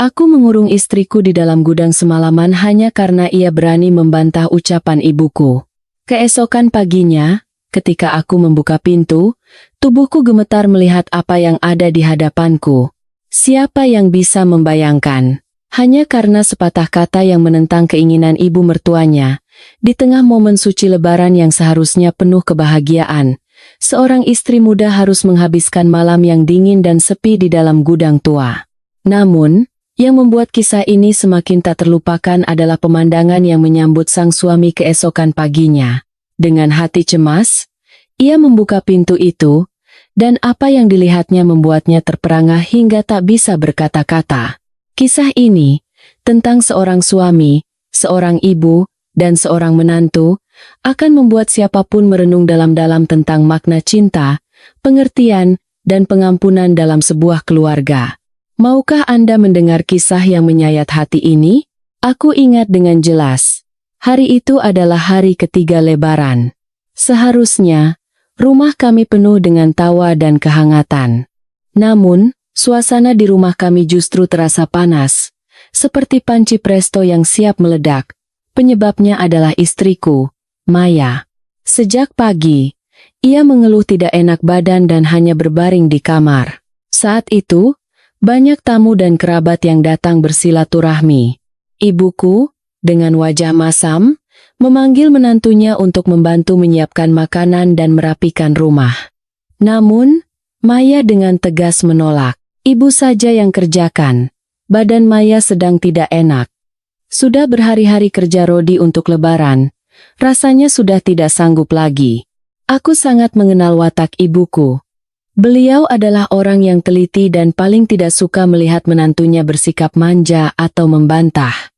Aku mengurung istriku di dalam gudang semalaman hanya karena ia berani membantah ucapan ibuku. Keesokan paginya, ketika aku membuka pintu, tubuhku gemetar melihat apa yang ada di hadapanku. Siapa yang bisa membayangkan? Hanya karena sepatah kata yang menentang keinginan ibu mertuanya, di tengah momen suci Lebaran yang seharusnya penuh kebahagiaan, seorang istri muda harus menghabiskan malam yang dingin dan sepi di dalam gudang tua. Namun, yang membuat kisah ini semakin tak terlupakan adalah pemandangan yang menyambut sang suami keesokan paginya. Dengan hati cemas, ia membuka pintu itu, dan apa yang dilihatnya membuatnya terperangah hingga tak bisa berkata-kata. Kisah ini, tentang seorang suami, seorang ibu, dan seorang menantu, akan membuat siapapun merenung dalam-dalam tentang makna cinta, pengertian, dan pengampunan dalam sebuah keluarga. Maukah Anda mendengar kisah yang menyayat hati ini? Aku ingat dengan jelas. Hari itu adalah hari ketiga Lebaran. Seharusnya, rumah kami penuh dengan tawa dan kehangatan. Namun, suasana di rumah kami justru terasa panas, seperti panci presto yang siap meledak. Penyebabnya adalah istriku, Maya. Sejak pagi, ia mengeluh tidak enak badan dan hanya berbaring di kamar. Saat itu, banyak tamu dan kerabat yang datang bersilaturahmi. Ibuku, dengan wajah masam, memanggil menantunya untuk membantu menyiapkan makanan dan merapikan rumah. Namun, Maya dengan tegas menolak. Ibu saja yang kerjakan. Badan Maya sedang tidak enak. Sudah berhari-hari kerja rodi untuk Lebaran, rasanya sudah tidak sanggup lagi. Aku sangat mengenal watak ibuku. Beliau adalah orang yang teliti dan paling tidak suka melihat menantunya bersikap manja atau membantah.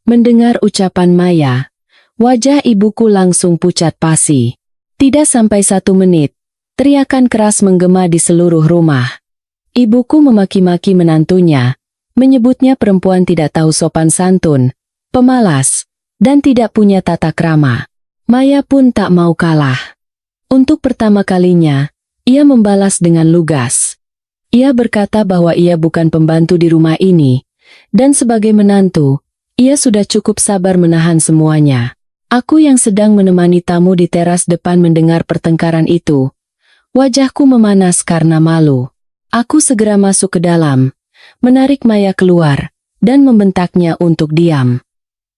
Mendengar ucapan Maya, wajah ibuku langsung pucat pasi. Tidak sampai 1 menit, teriakan keras menggema di seluruh rumah. Ibuku memaki-maki menantunya, menyebutnya perempuan tidak tahu sopan santun, pemalas, dan tidak punya tata krama. Maya pun tak mau kalah. Untuk pertama kalinya, ia membalas dengan lugas. Ia berkata bahwa ia bukan pembantu di rumah ini, dan sebagai menantu, ia sudah cukup sabar menahan semuanya. Aku yang sedang menemani tamu di teras depan mendengar pertengkaran itu. Wajahku memanas karena malu. Aku segera masuk ke dalam, menarik Maya keluar, dan membentaknya untuk diam.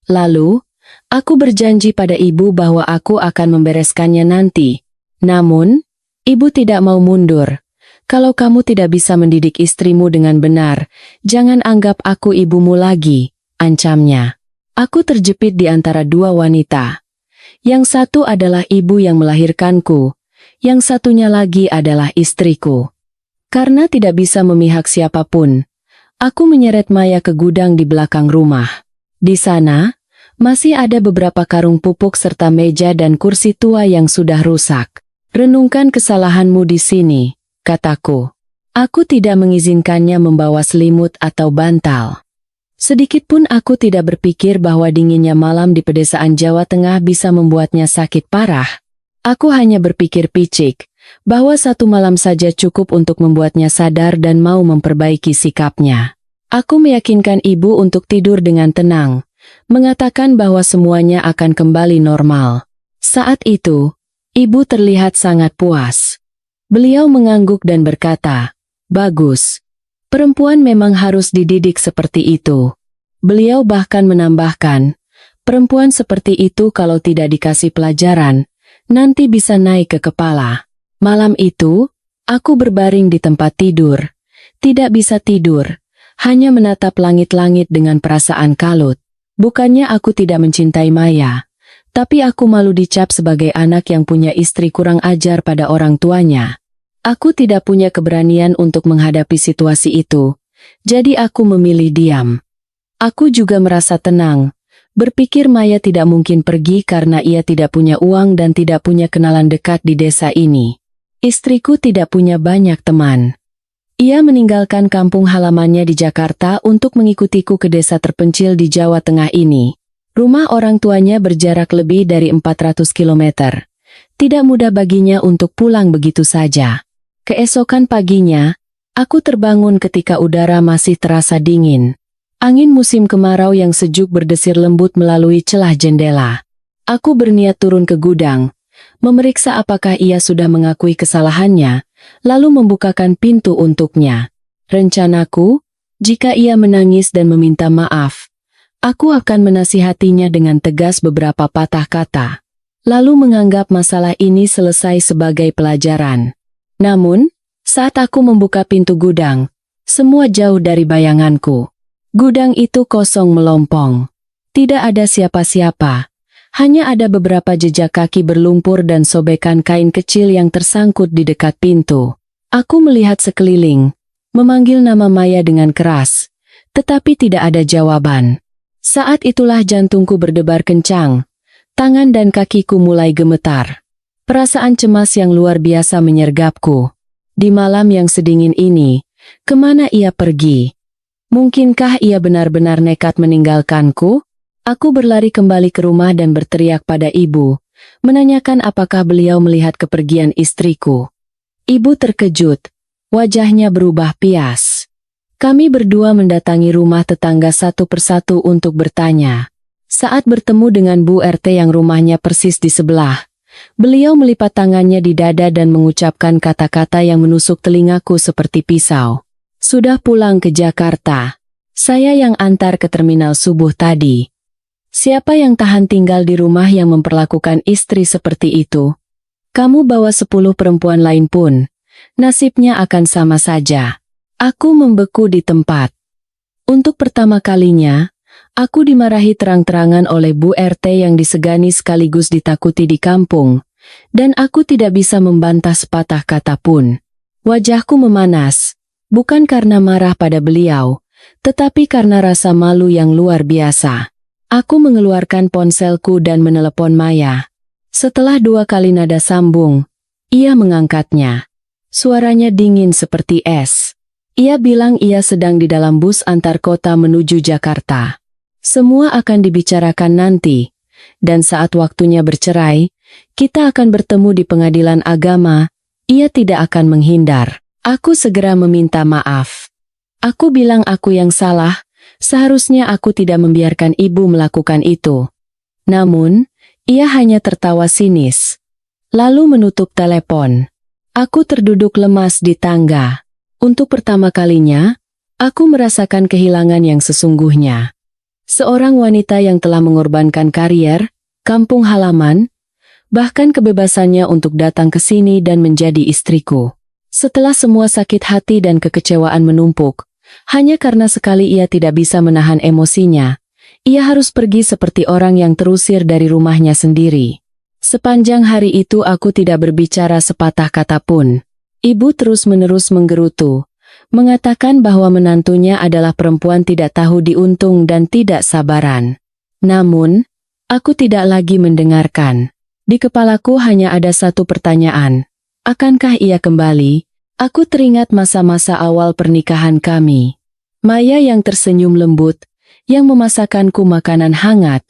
Lalu, aku berjanji pada ibu bahwa aku akan membereskannya nanti. Namun, ibu tidak mau mundur. Kalau kamu tidak bisa mendidik istrimu dengan benar, jangan anggap aku ibumu lagi, ancamnya. Aku terjepit di antara dua wanita. Yang satu adalah ibu yang melahirkanku, yang satunya lagi adalah istriku. Karena tidak bisa memihak siapapun, aku menyeret Maya ke gudang di belakang rumah. Di sana, masih ada beberapa karung pupuk serta meja dan kursi tua yang sudah rusak. Renungkan kesalahanmu di sini, kataku. Aku tidak mengizinkannya membawa selimut atau bantal. Sedikitpun aku tidak berpikir bahwa dinginnya malam di pedesaan Jawa Tengah bisa membuatnya sakit parah. Aku hanya berpikir picik, bahwa 1 malam saja cukup untuk membuatnya sadar dan mau memperbaiki sikapnya. Aku meyakinkan ibu untuk tidur dengan tenang, mengatakan bahwa semuanya akan kembali normal. Saat itu, ibu terlihat sangat puas. Beliau mengangguk dan berkata, "Bagus. Perempuan memang harus dididik seperti itu." Beliau bahkan menambahkan, "Perempuan seperti itu kalau tidak dikasih pelajaran, nanti bisa naik ke kepala." Malam itu, aku berbaring di tempat tidur. Tidak bisa tidur, hanya menatap langit-langit dengan perasaan kalut. Bukannya aku tidak mencintai Maya, tapi aku malu dicap sebagai anak yang punya istri kurang ajar pada orang tuanya. Aku tidak punya keberanian untuk menghadapi situasi itu, jadi aku memilih diam. Aku juga merasa tenang, berpikir Maya tidak mungkin pergi karena ia tidak punya uang dan tidak punya kenalan dekat di desa ini. Istriku tidak punya banyak teman. Ia meninggalkan kampung halamannya di Jakarta untuk mengikutiku ke desa terpencil di Jawa Tengah ini. Rumah orang tuanya berjarak lebih dari 400 kilometer. Tidak mudah baginya untuk pulang begitu saja. Keesokan paginya, aku terbangun ketika udara masih terasa dingin. Angin musim kemarau yang sejuk berdesir lembut melalui celah jendela. Aku berniat turun ke gudang, memeriksa apakah ia sudah mengakui kesalahannya, lalu membukakan pintu untuknya. Rencanaku, jika ia menangis dan meminta maaf, aku akan menasihatinya dengan tegas beberapa patah kata, lalu menganggap masalah ini selesai sebagai pelajaran. Namun, saat aku membuka pintu gudang, semua jauh dari bayanganku. Gudang itu kosong melompong. Tidak ada siapa-siapa. Hanya ada beberapa jejak kaki berlumpur dan sobekan kain kecil yang tersangkut di dekat pintu. Aku melihat sekeliling, memanggil nama Maya dengan keras, tetapi tidak ada jawaban. Saat itulah jantungku berdebar kencang, tangan dan kakiku mulai gemetar. Perasaan cemas yang luar biasa menyergapku. Di malam yang sedingin ini, kemana ia pergi? Mungkinkah ia benar-benar nekat meninggalkanku? Aku berlari kembali ke rumah dan berteriak pada ibu, menanyakan apakah beliau melihat kepergian istriku. Ibu terkejut, wajahnya berubah pias. Kami berdua mendatangi rumah tetangga satu persatu untuk bertanya. Saat bertemu dengan Bu RT yang rumahnya persis di sebelah, beliau melipat tangannya di dada dan mengucapkan kata-kata yang menusuk telingaku seperti pisau. Sudah pulang ke Jakarta. Saya yang antar ke terminal subuh tadi. Siapa yang tahan tinggal di rumah yang memperlakukan istri seperti itu? Kamu bawa 10 perempuan lain pun, nasibnya akan sama saja. Aku membeku di tempat. Untuk pertama kalinya, aku dimarahi terang-terangan oleh Bu RT yang disegani sekaligus ditakuti di kampung, dan aku tidak bisa membantah sepatah kata pun. Wajahku memanas. Bukan karena marah pada beliau, tetapi karena rasa malu yang luar biasa. Aku mengeluarkan ponselku dan menelepon Maya. Setelah 2 kali nada sambung, ia mengangkatnya. Suaranya dingin seperti es. Ia bilang ia sedang di dalam bus antar kota menuju Jakarta. Semua akan dibicarakan nanti, dan saat waktunya bercerai, kita akan bertemu di pengadilan agama. Ia tidak akan menghindar. Aku segera meminta maaf. Aku bilang aku yang salah, seharusnya aku tidak membiarkan ibu melakukan itu. Namun, ia hanya tertawa sinis. Lalu menutup telepon. Aku terduduk lemas di tangga. Untuk pertama kalinya, aku merasakan kehilangan yang sesungguhnya. Seorang wanita yang telah mengorbankan karier, kampung halaman, bahkan kebebasannya untuk datang ke sini dan menjadi istriku. Setelah semua sakit hati dan kekecewaan menumpuk, hanya karena sekali ia tidak bisa menahan emosinya, ia harus pergi seperti orang yang terusir dari rumahnya sendiri. Sepanjang hari itu aku tidak berbicara sepatah kata pun. Ibu terus-menerus menggerutu, mengatakan bahwa menantunya adalah perempuan tidak tahu diuntung dan tidak sabaran. Namun, aku tidak lagi mendengarkan. Di kepalaku hanya ada satu pertanyaan. Akankah ia kembali? Aku teringat masa-masa awal pernikahan kami. Maya yang tersenyum lembut, yang memasakkanku makanan hangat,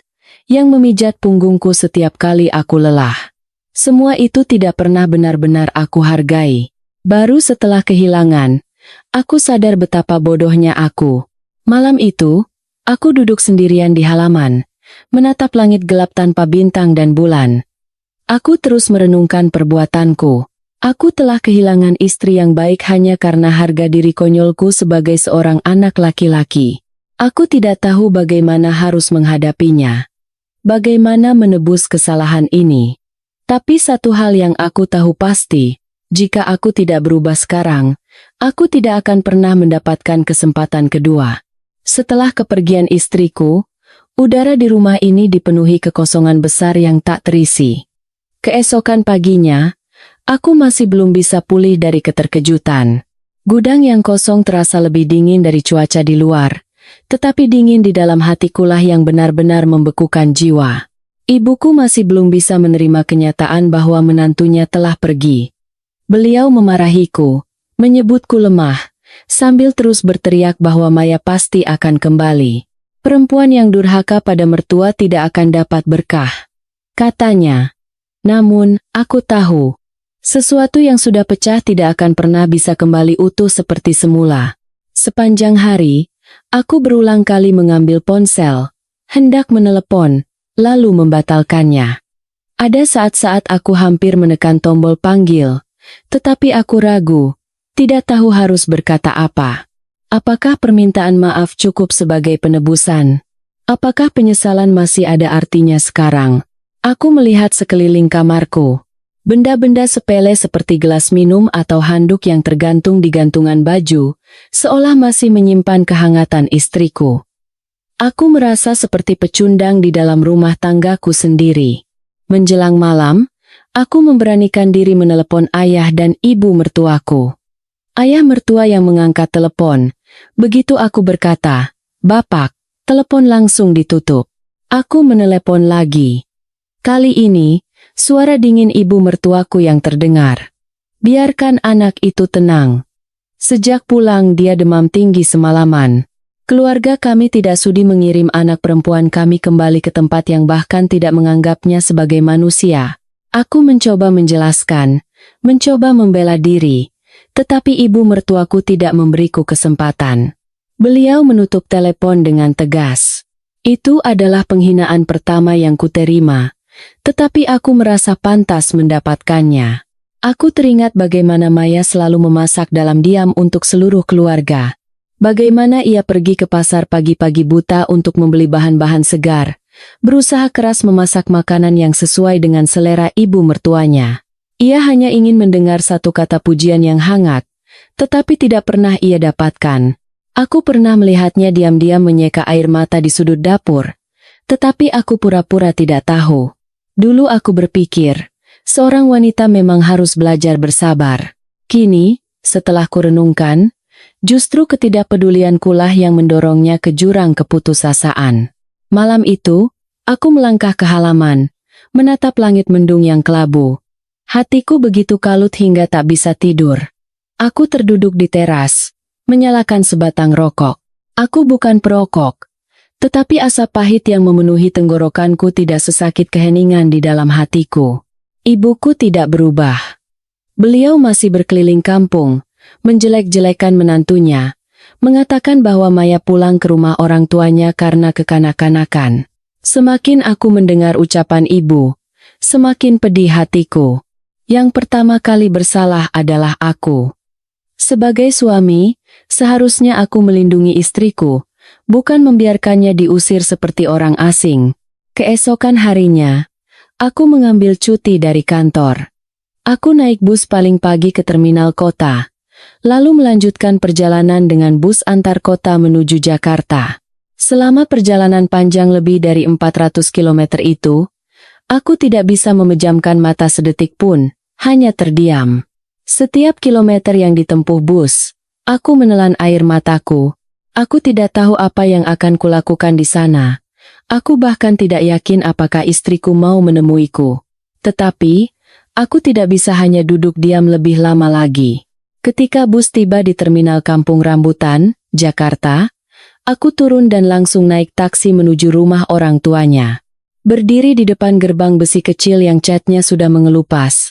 yang memijat punggungku setiap kali aku lelah. Semua itu tidak pernah benar-benar aku hargai. Baru setelah kehilangan, aku sadar betapa bodohnya aku. Malam itu, aku duduk sendirian di halaman, menatap langit gelap tanpa bintang dan bulan. Aku terus merenungkan perbuatanku. Aku telah kehilangan istri yang baik hanya karena harga diri konyolku sebagai seorang anak laki-laki. Aku tidak tahu bagaimana harus menghadapinya. Bagaimana menebus kesalahan ini. Tapi satu hal yang aku tahu pasti, jika aku tidak berubah sekarang, aku tidak akan pernah mendapatkan kesempatan kedua. Setelah kepergian istriku, udara di rumah ini dipenuhi kekosongan besar yang tak terisi. Keesokan paginya, aku masih belum bisa pulih dari keterkejutan. Gudang yang kosong terasa lebih dingin dari cuaca di luar, tetapi dingin di dalam hatikulah yang benar-benar membekukan jiwa. Ibuku masih belum bisa menerima kenyataan bahwa menantunya telah pergi. Beliau memarahiku, menyebutku lemah, sambil terus berteriak bahwa Maya pasti akan kembali. Perempuan yang durhaka pada mertua tidak akan dapat berkah, katanya. Namun, aku tahu, sesuatu yang sudah pecah tidak akan pernah bisa kembali utuh seperti semula. Sepanjang hari, Aku berulang kali mengambil ponsel, hendak menelepon, lalu membatalkannya. Ada saat-saat aku hampir menekan tombol panggil, tetapi aku ragu, tidak tahu harus berkata apa. Apakah permintaan maaf cukup sebagai penebusan? Apakah penyesalan masih ada artinya sekarang? Aku melihat sekeliling kamarku. Benda-benda sepele seperti gelas minum atau handuk yang tergantung di gantungan baju, seolah masih menyimpan kehangatan istriku. Aku merasa seperti pecundang di dalam rumah tanggaku sendiri. Menjelang malam, aku memberanikan diri menelepon ayah dan ibu mertuaku. Ayah mertua yang mengangkat telepon. Begitu aku berkata, "Bapak," telepon langsung ditutup. Aku menelepon lagi. Kali ini, suara dingin ibu mertuaku yang terdengar. "Biarkan anak itu tenang. Sejak pulang dia demam tinggi semalaman. Keluarga kami tidak sudi mengirim anak perempuan kami kembali ke tempat yang bahkan tidak menganggapnya sebagai manusia." Aku mencoba menjelaskan, mencoba membela diri, tetapi ibu mertuaku tidak memberiku kesempatan. Beliau menutup telepon dengan tegas. Itu adalah penghinaan pertama yang kuterima. Tetapi aku merasa pantas mendapatkannya. Aku teringat bagaimana Maya selalu memasak dalam diam untuk seluruh keluarga. Bagaimana ia pergi ke pasar pagi-pagi buta untuk membeli bahan-bahan segar, berusaha keras memasak makanan yang sesuai dengan selera ibu mertuanya. Ia hanya ingin mendengar satu kata pujian yang hangat, tetapi tidak pernah ia dapatkan. Aku pernah melihatnya diam-diam menyeka air mata di sudut dapur, tetapi aku pura-pura tidak tahu. Dulu aku berpikir, seorang wanita memang harus belajar bersabar. Kini, setelah kurenungkan, justru ketidakpeduliankulah yang mendorongnya ke jurang keputusasaan. Malam itu, aku melangkah ke halaman, menatap langit mendung yang kelabu. Hatiku begitu kalut hingga tak bisa tidur. Aku terduduk di teras, menyalakan sebatang rokok. Aku bukan perokok, tetapi asap pahit yang memenuhi tenggorokanku tidak sesakit keheningan di dalam hatiku. Ibuku tidak berubah. Beliau masih berkeliling kampung, menjelek-jelekan menantunya, mengatakan bahwa Maya pulang ke rumah orang tuanya karena kekanak-kanakan. Semakin aku mendengar ucapan ibu, semakin pedih hatiku. Yang pertama kali bersalah adalah aku. Sebagai suami, seharusnya aku melindungi istriku, bukan membiarkannya diusir seperti orang asing. Keesokan harinya, aku mengambil cuti dari kantor. Aku naik bus paling pagi ke terminal kota, lalu melanjutkan perjalanan dengan bus antar kota menuju Jakarta. Selama perjalanan panjang lebih dari 400 km itu, aku tidak bisa memejamkan mata sedetik pun, hanya terdiam. Setiap kilometer yang ditempuh bus, aku menelan air mataku. Aku tidak tahu apa yang akan kulakukan di sana. Aku bahkan tidak yakin apakah istriku mau menemuiku. Tetapi, aku tidak bisa hanya duduk diam lebih lama lagi. Ketika bus tiba di terminal Kampung Rambutan, Jakarta, aku turun dan langsung naik taksi menuju rumah orang tuanya. Berdiri di depan gerbang besi kecil yang catnya sudah mengelupas,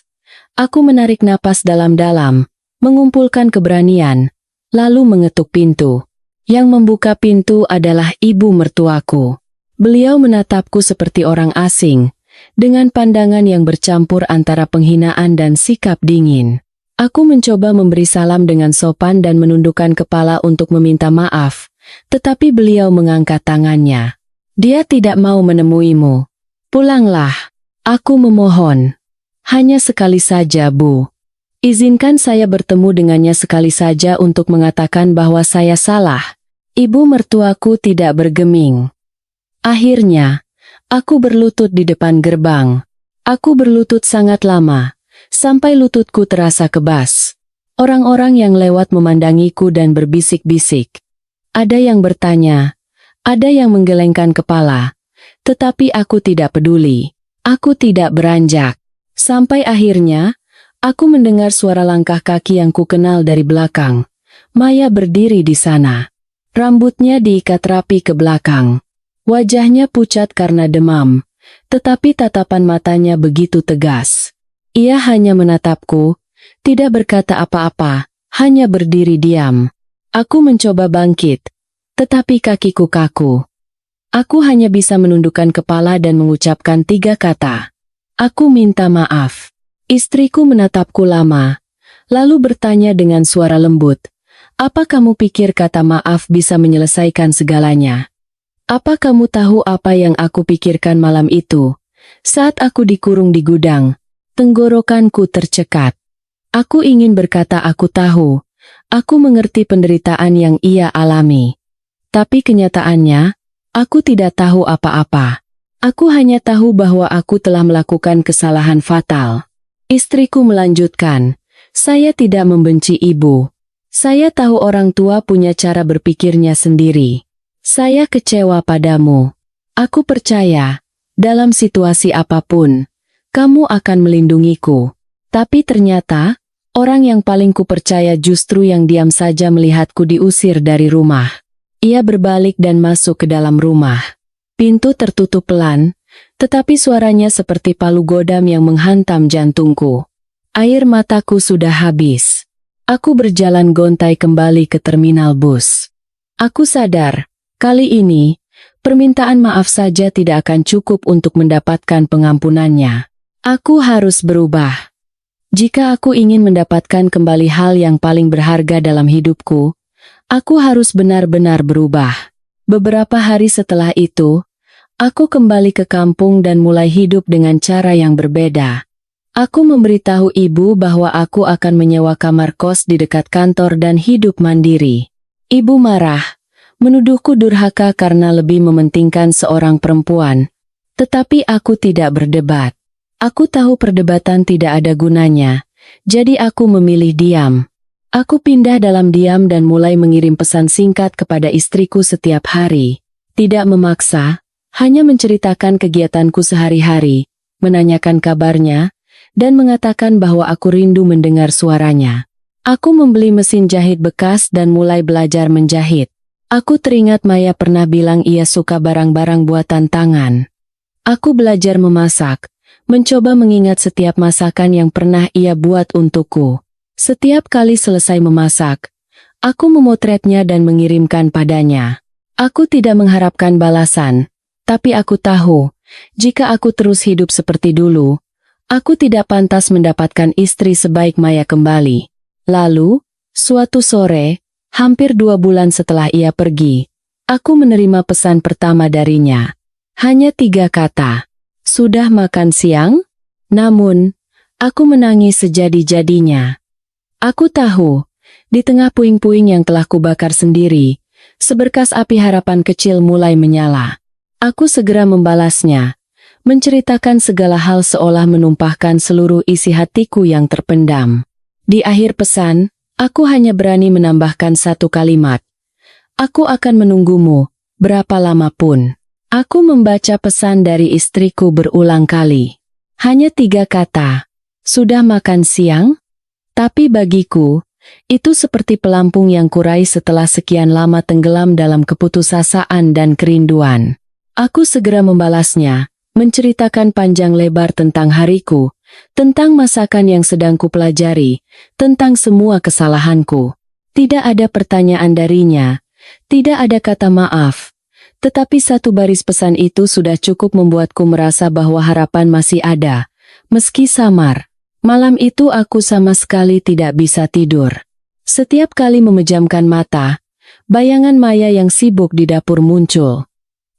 aku menarik napas dalam-dalam, mengumpulkan keberanian, lalu mengetuk pintu. Yang membuka pintu adalah ibu mertuaku. Beliau menatapku seperti orang asing, dengan pandangan yang bercampur antara penghinaan dan sikap dingin. Aku mencoba memberi salam dengan sopan dan menundukkan kepala untuk meminta maaf, tetapi beliau mengangkat tangannya. "Dia tidak mau menemuimu. Pulanglah. Aku memohon. Hanya sekali saja, Bu. Izinkan saya bertemu dengannya sekali saja untuk mengatakan bahwa saya salah." Ibu mertuaku tidak bergeming. Akhirnya, aku berlutut di depan gerbang. Aku berlutut sangat lama, sampai lututku terasa kebas. Orang-orang yang lewat memandangiku dan berbisik-bisik. Ada yang bertanya, ada yang menggelengkan kepala, tetapi aku tidak peduli. Aku tidak beranjak. Sampai akhirnya, aku mendengar suara langkah kaki yang kukenal dari belakang. Maya berdiri di sana. Rambutnya diikat rapi ke belakang. Wajahnya pucat karena demam, tetapi tatapan matanya begitu tegas. Ia hanya menatapku, tidak berkata apa-apa, hanya berdiri diam. Aku mencoba bangkit, tetapi kakiku kaku. Aku hanya bisa menundukkan kepala dan mengucapkan 3 kata. Aku minta maaf. Istriku menatapku lama, lalu bertanya dengan suara lembut, "Apa kamu pikir kata maaf bisa menyelesaikan segalanya? Apa kamu tahu apa yang aku pikirkan malam itu? Saat aku dikurung di gudang, tenggorokanku tercekat. Aku ingin berkata aku tahu, aku mengerti penderitaan yang ia alami. Tapi kenyataannya, aku tidak tahu apa-apa. Aku hanya tahu bahwa aku telah melakukan kesalahan fatal." Istriku melanjutkan, "Saya tidak membenci ibu. Saya tahu orang tua punya cara berpikirnya sendiri. Saya kecewa padamu. Aku percaya, dalam situasi apapun, kamu akan melindungiku. Tapi ternyata, orang yang paling kupercaya justru yang diam saja melihatku diusir dari rumah." Ia berbalik dan masuk ke dalam rumah. Pintu tertutup pelan, tetapi suaranya seperti palu godam yang menghantam jantungku. Air mataku sudah habis. Aku berjalan gontai kembali ke terminal bus. Aku sadar, kali ini, permintaan maaf saja tidak akan cukup untuk mendapatkan pengampunannya. Aku harus berubah. Jika aku ingin mendapatkan kembali hal yang paling berharga dalam hidupku, aku harus benar-benar berubah. Beberapa hari setelah itu, aku kembali ke kampung dan mulai hidup dengan cara yang berbeda. Aku memberitahu ibu bahwa aku akan menyewa kamar kos di dekat kantor dan hidup mandiri. Ibu marah, menuduhku durhaka karena lebih mementingkan seorang perempuan. Tetapi aku tidak berdebat. Aku tahu perdebatan tidak ada gunanya, jadi aku memilih diam. Aku pindah dalam diam dan mulai mengirim pesan singkat kepada istriku setiap hari. Tidak memaksa, hanya menceritakan kegiatanku sehari-hari, menanyakan kabarnya, dan mengatakan bahwa aku rindu mendengar suaranya. Aku membeli mesin jahit bekas dan mulai belajar menjahit. Aku teringat Maya pernah bilang ia suka barang-barang buatan tangan. Aku belajar memasak, mencoba mengingat setiap masakan yang pernah ia buat untukku. Setiap kali selesai memasak, aku memotretnya dan mengirimkan padanya. Aku tidak mengharapkan balasan, tapi aku tahu, jika aku terus hidup seperti dulu, aku tidak pantas mendapatkan istri sebaik Maya kembali. Lalu, suatu sore, hampir 2 bulan setelah ia pergi, aku menerima pesan pertama darinya. Hanya 3 kata, "Sudah makan siang?" Namun, aku menangis sejadi-jadinya. Aku tahu, di tengah puing-puing yang telah kubakar sendiri, seberkas api harapan kecil mulai menyala. Aku segera membalasnya, menceritakan segala hal seolah menumpahkan seluruh isi hatiku yang terpendam. Di akhir pesan, aku hanya berani menambahkan 1 kalimat. "Aku akan menunggumu, berapa lama pun." Aku membaca pesan dari istriku berulang kali. Hanya 3 kata, "Sudah makan siang?" Tapi bagiku, itu seperti pelampung yang kurai setelah sekian lama tenggelam dalam keputusasaan dan kerinduan. Aku segera membalasnya, menceritakan panjang lebar tentang hariku, tentang masakan yang sedang kupelajari, tentang semua kesalahanku. Tidak ada pertanyaan darinya, tidak ada kata maaf, tetapi 1 baris pesan itu sudah cukup membuatku merasa bahwa harapan masih ada, meski samar. Malam itu aku sama sekali tidak bisa tidur. Setiap kali memejamkan mata, bayangan Maya yang sibuk di dapur muncul.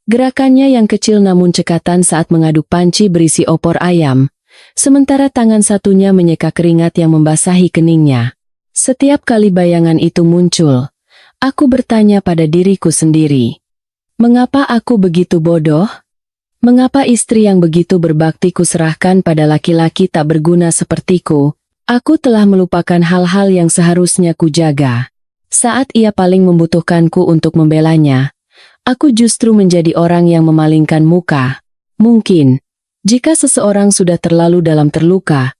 Gerakannya yang kecil namun cekatan saat mengaduk panci berisi opor ayam, sementara tangan satunya menyeka keringat yang membasahi keningnya. Setiap kali bayangan itu muncul, aku bertanya pada diriku sendiri, mengapa aku begitu bodoh? Mengapa istri yang begitu berbakti kuserahkan pada laki-laki tak berguna sepertiku? Aku telah melupakan hal-hal yang seharusnya kujaga. Saat ia paling membutuhkanku untuk membelanya, aku justru menjadi orang yang memalingkan muka. Mungkin, jika seseorang sudah terlalu dalam terluka,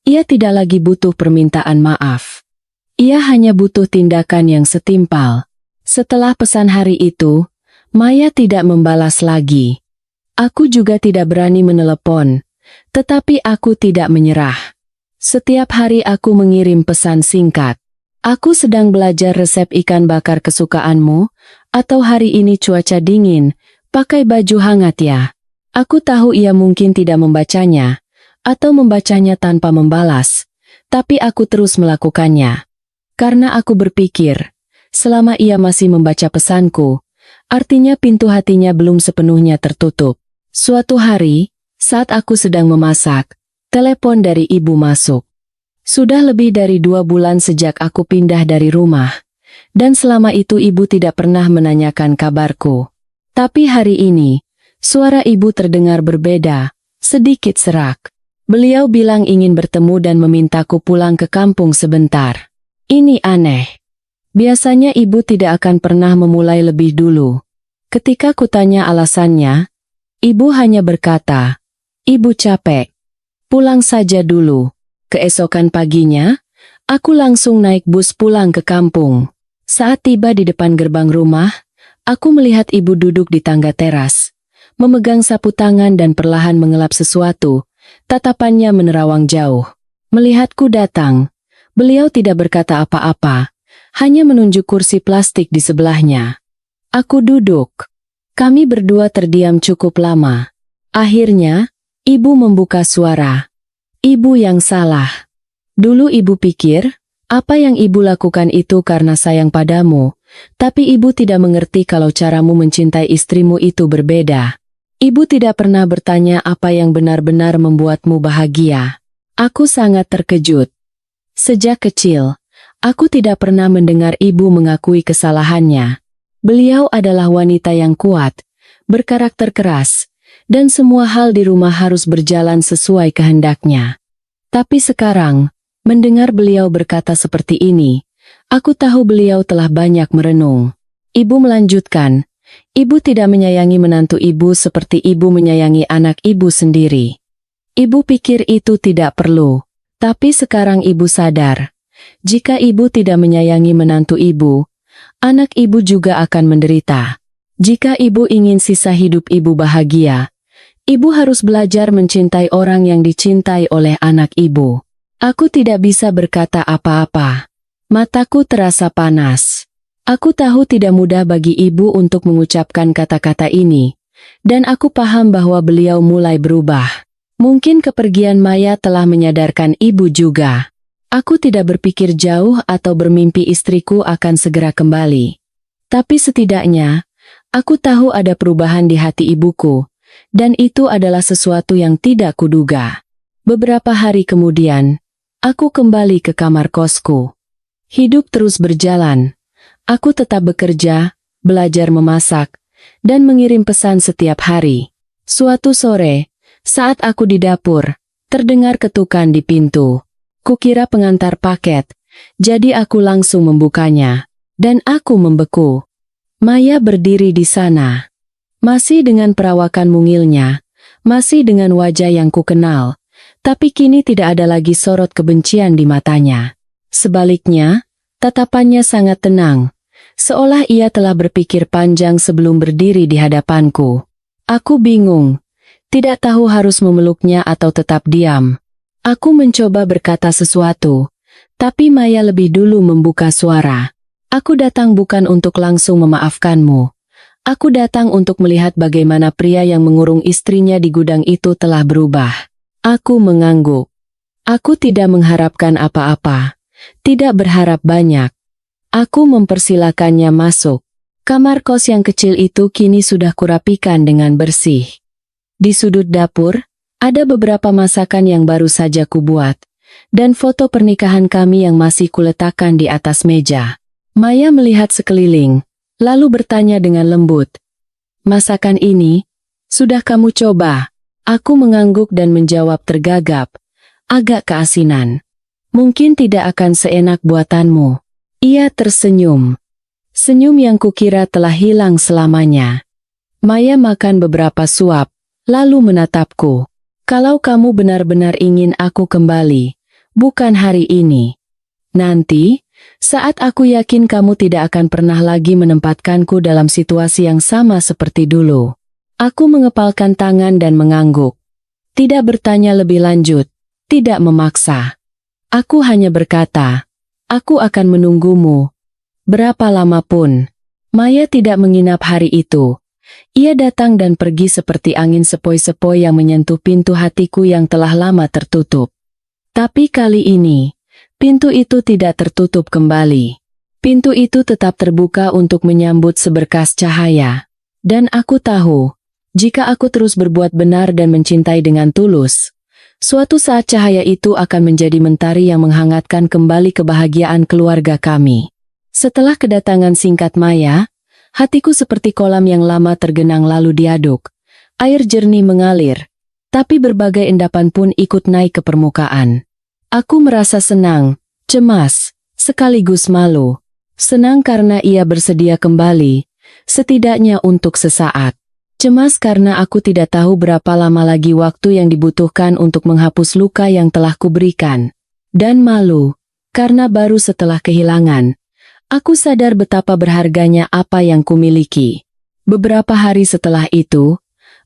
ia tidak lagi butuh permintaan maaf. Ia hanya butuh tindakan yang setimpal. Setelah pesan hari itu, Maya tidak membalas lagi. Aku juga tidak berani menelepon, tetapi aku tidak menyerah. Setiap hari aku mengirim pesan singkat. "Aku sedang belajar resep ikan bakar kesukaanmu. Atau hari ini cuaca dingin, pakai baju hangat ya. Aku tahu ia mungkin tidak membacanya, atau membacanya tanpa membalas, tapi aku terus melakukannya. Karena aku berpikir, selama ia masih membaca pesanku, artinya pintu hatinya belum sepenuhnya tertutup. Suatu hari, saat aku sedang memasak, telepon dari ibu masuk. Sudah lebih dari 2 bulan sejak aku pindah dari rumah, dan selama itu ibu tidak pernah menanyakan kabarku. Tapi hari ini, suara ibu terdengar berbeda, sedikit serak. Beliau bilang ingin bertemu dan memintaku pulang ke kampung sebentar. Ini aneh. Biasanya ibu tidak akan pernah memulai lebih dulu. Ketika kutanya alasannya, ibu hanya berkata, "Ibu capek. Pulang saja dulu." Keesokan paginya, aku langsung naik bus pulang ke kampung. Saat tiba di depan gerbang rumah, aku melihat ibu duduk di tangga teras, memegang sapu tangan dan perlahan mengelap sesuatu. Tatapannya menerawang jauh. Melihatku datang, beliau tidak berkata apa-apa, hanya menunjuk kursi plastik di sebelahnya. Aku duduk. Kami berdua terdiam cukup lama. Akhirnya, ibu membuka suara. Ibu yang salah. Dulu ibu pikir, apa yang ibu lakukan itu karena sayang padamu, tapi ibu tidak mengerti kalau caramu mencintai istrimu itu berbeda. Ibu tidak pernah bertanya apa yang benar-benar membuatmu bahagia. Aku sangat terkejut. Sejak kecil, aku tidak pernah mendengar ibu mengakui kesalahannya. Beliau adalah wanita yang kuat, berkarakter keras, dan semua hal di rumah harus berjalan sesuai kehendaknya. Tapi sekarang, mendengar beliau berkata seperti ini, aku tahu beliau telah banyak merenung. Ibu melanjutkan, ibu tidak menyayangi menantu ibu seperti ibu menyayangi anak ibu sendiri. Ibu pikir itu tidak perlu, tapi sekarang ibu sadar, jika ibu tidak menyayangi menantu ibu, anak ibu juga akan menderita. Jika ibu ingin sisa hidup ibu bahagia, ibu harus belajar mencintai orang yang dicintai oleh anak ibu. Aku tidak bisa berkata apa-apa. Mataku terasa panas. Aku tahu tidak mudah bagi ibu untuk mengucapkan kata-kata ini, dan aku paham bahwa beliau mulai berubah. Mungkin kepergian Maya telah menyadarkan ibu juga. Aku tidak berpikir jauh atau bermimpi istriku akan segera kembali. Tapi setidaknya, aku tahu ada perubahan di hati ibuku. Dan itu adalah sesuatu yang tidak kuduga. Beberapa hari kemudian, aku kembali ke kamar kosku. Hidup terus berjalan. Aku tetap bekerja, belajar memasak, dan mengirim pesan setiap hari. Suatu sore, saat aku di dapur, terdengar ketukan di pintu. Kukira pengantar paket, jadi aku langsung membukanya. Dan aku membeku. Maya berdiri di sana. Masih dengan perawakan mungilnya, masih dengan wajah yang kukenal, tapi kini tidak ada lagi sorot kebencian di matanya. Sebaliknya, tatapannya sangat tenang, seolah ia telah berpikir panjang sebelum berdiri di hadapanku. Aku bingung, tidak tahu harus memeluknya atau tetap diam. Aku mencoba berkata sesuatu, tapi Maya lebih dulu membuka suara. Aku datang bukan untuk langsung memaafkanmu. Aku datang untuk melihat bagaimana pria yang mengurung istrinya di gudang itu telah berubah. Aku mengangguk. Aku tidak mengharapkan apa-apa. Tidak berharap banyak. Aku mempersilakannya masuk. Kamar kos yang kecil itu kini sudah kurapikan dengan bersih. Di sudut dapur, ada beberapa masakan yang baru saja kubuat, dan foto pernikahan kami yang masih kuletakkan di atas meja. Maya melihat sekeliling, lalu bertanya dengan lembut, "Masakan ini, sudah kamu coba?" Aku mengangguk dan menjawab tergagap, "Agak keasinan. Mungkin tidak akan seenak buatanmu." Ia tersenyum. Senyum yang kukira telah hilang selamanya. Maya makan beberapa suap, lalu menatapku. "Kalau kamu benar-benar ingin aku kembali, bukan hari ini. Nanti, saat aku yakin kamu tidak akan pernah lagi menempatkanku dalam situasi yang sama seperti dulu." Aku mengepalkan tangan dan mengangguk. Tidak bertanya lebih lanjut, tidak memaksa. Aku hanya berkata, "Aku akan menunggumu. Berapa lama pun." Maya tidak menginap hari itu. Ia datang dan pergi seperti angin sepoi-sepoi yang menyentuh pintu hatiku yang telah lama tertutup. Tapi kali ini, pintu itu tidak tertutup kembali. Pintu itu tetap terbuka untuk menyambut seberkas cahaya. Dan aku tahu, jika aku terus berbuat benar dan mencintai dengan tulus, suatu saat cahaya itu akan menjadi mentari yang menghangatkan kembali kebahagiaan keluarga kami. Setelah kedatangan singkat Maya, hatiku seperti kolam yang lama tergenang lalu diaduk. Air jernih mengalir, tapi berbagai endapan pun ikut naik ke permukaan. Aku merasa senang, cemas, sekaligus malu. Senang karena ia bersedia kembali, setidaknya untuk sesaat. Cemas karena aku tidak tahu berapa lama lagi waktu yang dibutuhkan untuk menghapus luka yang telah kuberikan. Dan malu, karena baru setelah kehilangan, aku sadar betapa berharganya apa yang kumiliki. Beberapa hari setelah itu,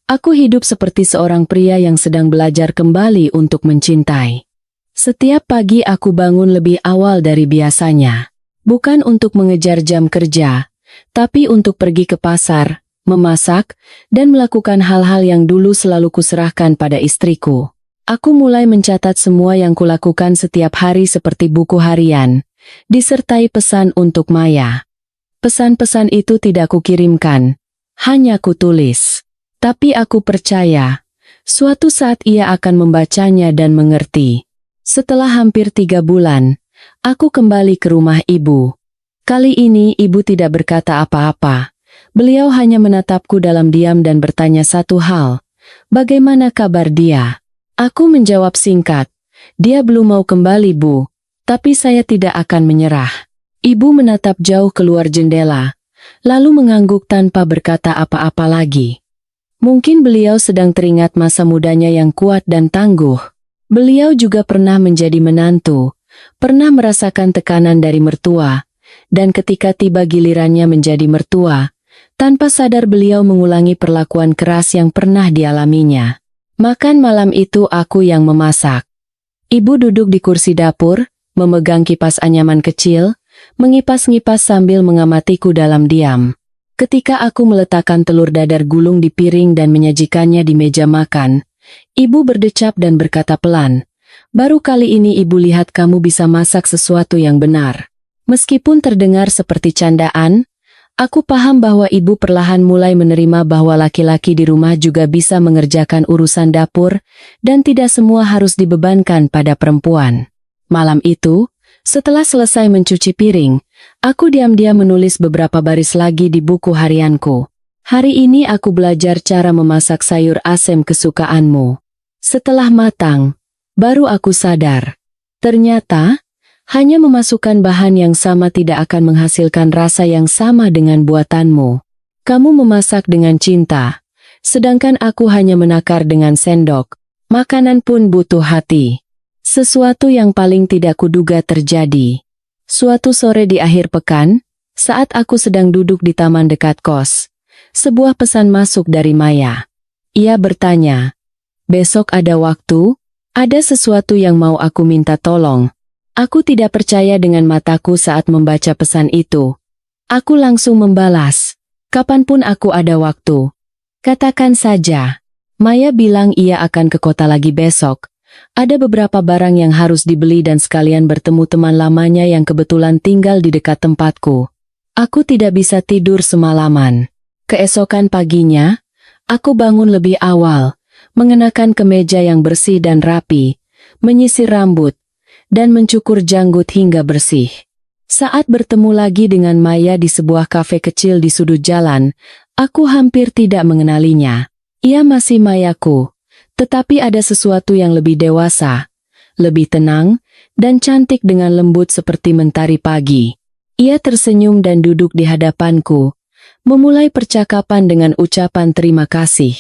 aku hidup seperti seorang pria yang sedang belajar kembali untuk mencintai. Setiap pagi aku bangun lebih awal dari biasanya. Bukan untuk mengejar jam kerja, tapi untuk pergi ke pasar, memasak, dan melakukan hal-hal yang dulu selalu kuserahkan pada istriku. Aku mulai mencatat semua yang kulakukan setiap hari seperti buku harian, disertai pesan untuk Maya. Pesan-pesan itu tidak kukirimkan, hanya kutulis. Tapi aku percaya, suatu saat ia akan membacanya dan mengerti. Setelah hampir 3 bulan, aku kembali ke rumah ibu. Kali ini ibu tidak berkata apa-apa. Beliau hanya menatapku dalam diam dan bertanya satu hal. Bagaimana kabar dia? Aku menjawab singkat. Dia belum mau kembali, Bu. Tapi saya tidak akan menyerah. Ibu menatap jauh keluar jendela, lalu mengangguk tanpa berkata apa-apa lagi. Mungkin beliau sedang teringat masa mudanya yang kuat dan tangguh. Beliau juga pernah menjadi menantu, pernah merasakan tekanan dari mertua, dan ketika tiba gilirannya menjadi mertua, tanpa sadar beliau mengulangi perlakuan keras yang pernah dialaminya. Makan malam itu aku yang memasak. Ibu duduk di kursi dapur, memegang kipas anyaman kecil, mengipas-ngipas sambil mengamatiku dalam diam. Ketika aku meletakkan telur dadar gulung di piring dan menyajikannya di meja makan, ibu berdecap dan berkata pelan, "Baru kali ini ibu lihat kamu bisa masak sesuatu yang benar." Meskipun terdengar seperti candaan, aku paham bahwa ibu perlahan mulai menerima bahwa laki-laki di rumah juga bisa mengerjakan urusan dapur, dan tidak semua harus dibebankan pada perempuan. Malam itu, setelah selesai mencuci piring, aku diam-diam menulis beberapa baris lagi di buku harianku. Hari ini aku belajar cara memasak sayur asem kesukaanmu. Setelah matang, baru aku sadar. Ternyata, hanya memasukkan bahan yang sama tidak akan menghasilkan rasa yang sama dengan buatanmu. Kamu memasak dengan cinta, sedangkan aku hanya menakar dengan sendok. Makanan pun butuh hati. Sesuatu yang paling tidak kuduga terjadi. Suatu sore di akhir pekan, saat aku sedang duduk di taman dekat kos, sebuah pesan masuk dari Maya. Ia bertanya, "Besok ada waktu? Ada sesuatu yang mau aku minta tolong." Aku tidak percaya dengan mataku saat membaca pesan itu. Aku langsung membalas, "Kapanpun aku ada waktu. Katakan saja." Maya bilang ia akan ke kota lagi besok. Ada beberapa barang yang harus dibeli dan sekalian bertemu teman lamanya yang kebetulan tinggal di dekat tempatku. Aku tidak bisa tidur semalaman. Keesokan paginya, aku bangun lebih awal, mengenakan kemeja yang bersih dan rapi, menyisir rambut, dan mencukur janggut hingga bersih. Saat bertemu lagi dengan Maya di sebuah kafe kecil di sudut jalan, aku hampir tidak mengenalinya. Ia masih Mayaku. Tetapi ada sesuatu yang lebih dewasa, lebih tenang, dan cantik dengan lembut seperti mentari pagi. Ia tersenyum dan duduk di hadapanku, memulai percakapan dengan ucapan terima kasih.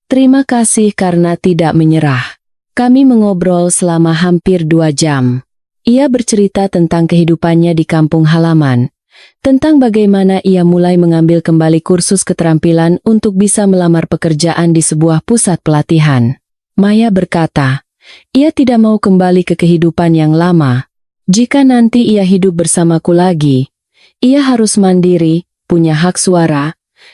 Terima kasih karena tidak menyerah. Kami mengobrol selama hampir 2 jam. Ia bercerita tentang kehidupannya di kampung halaman, tentang bagaimana ia mulai mengambil kembali kursus keterampilan untuk bisa melamar pekerjaan di sebuah pusat pelatihan. Maya berkata, ia tidak mau kembali ke kehidupan yang lama. Jika nanti ia hidup bersamaku lagi, ia harus mandiri, punya hak suara,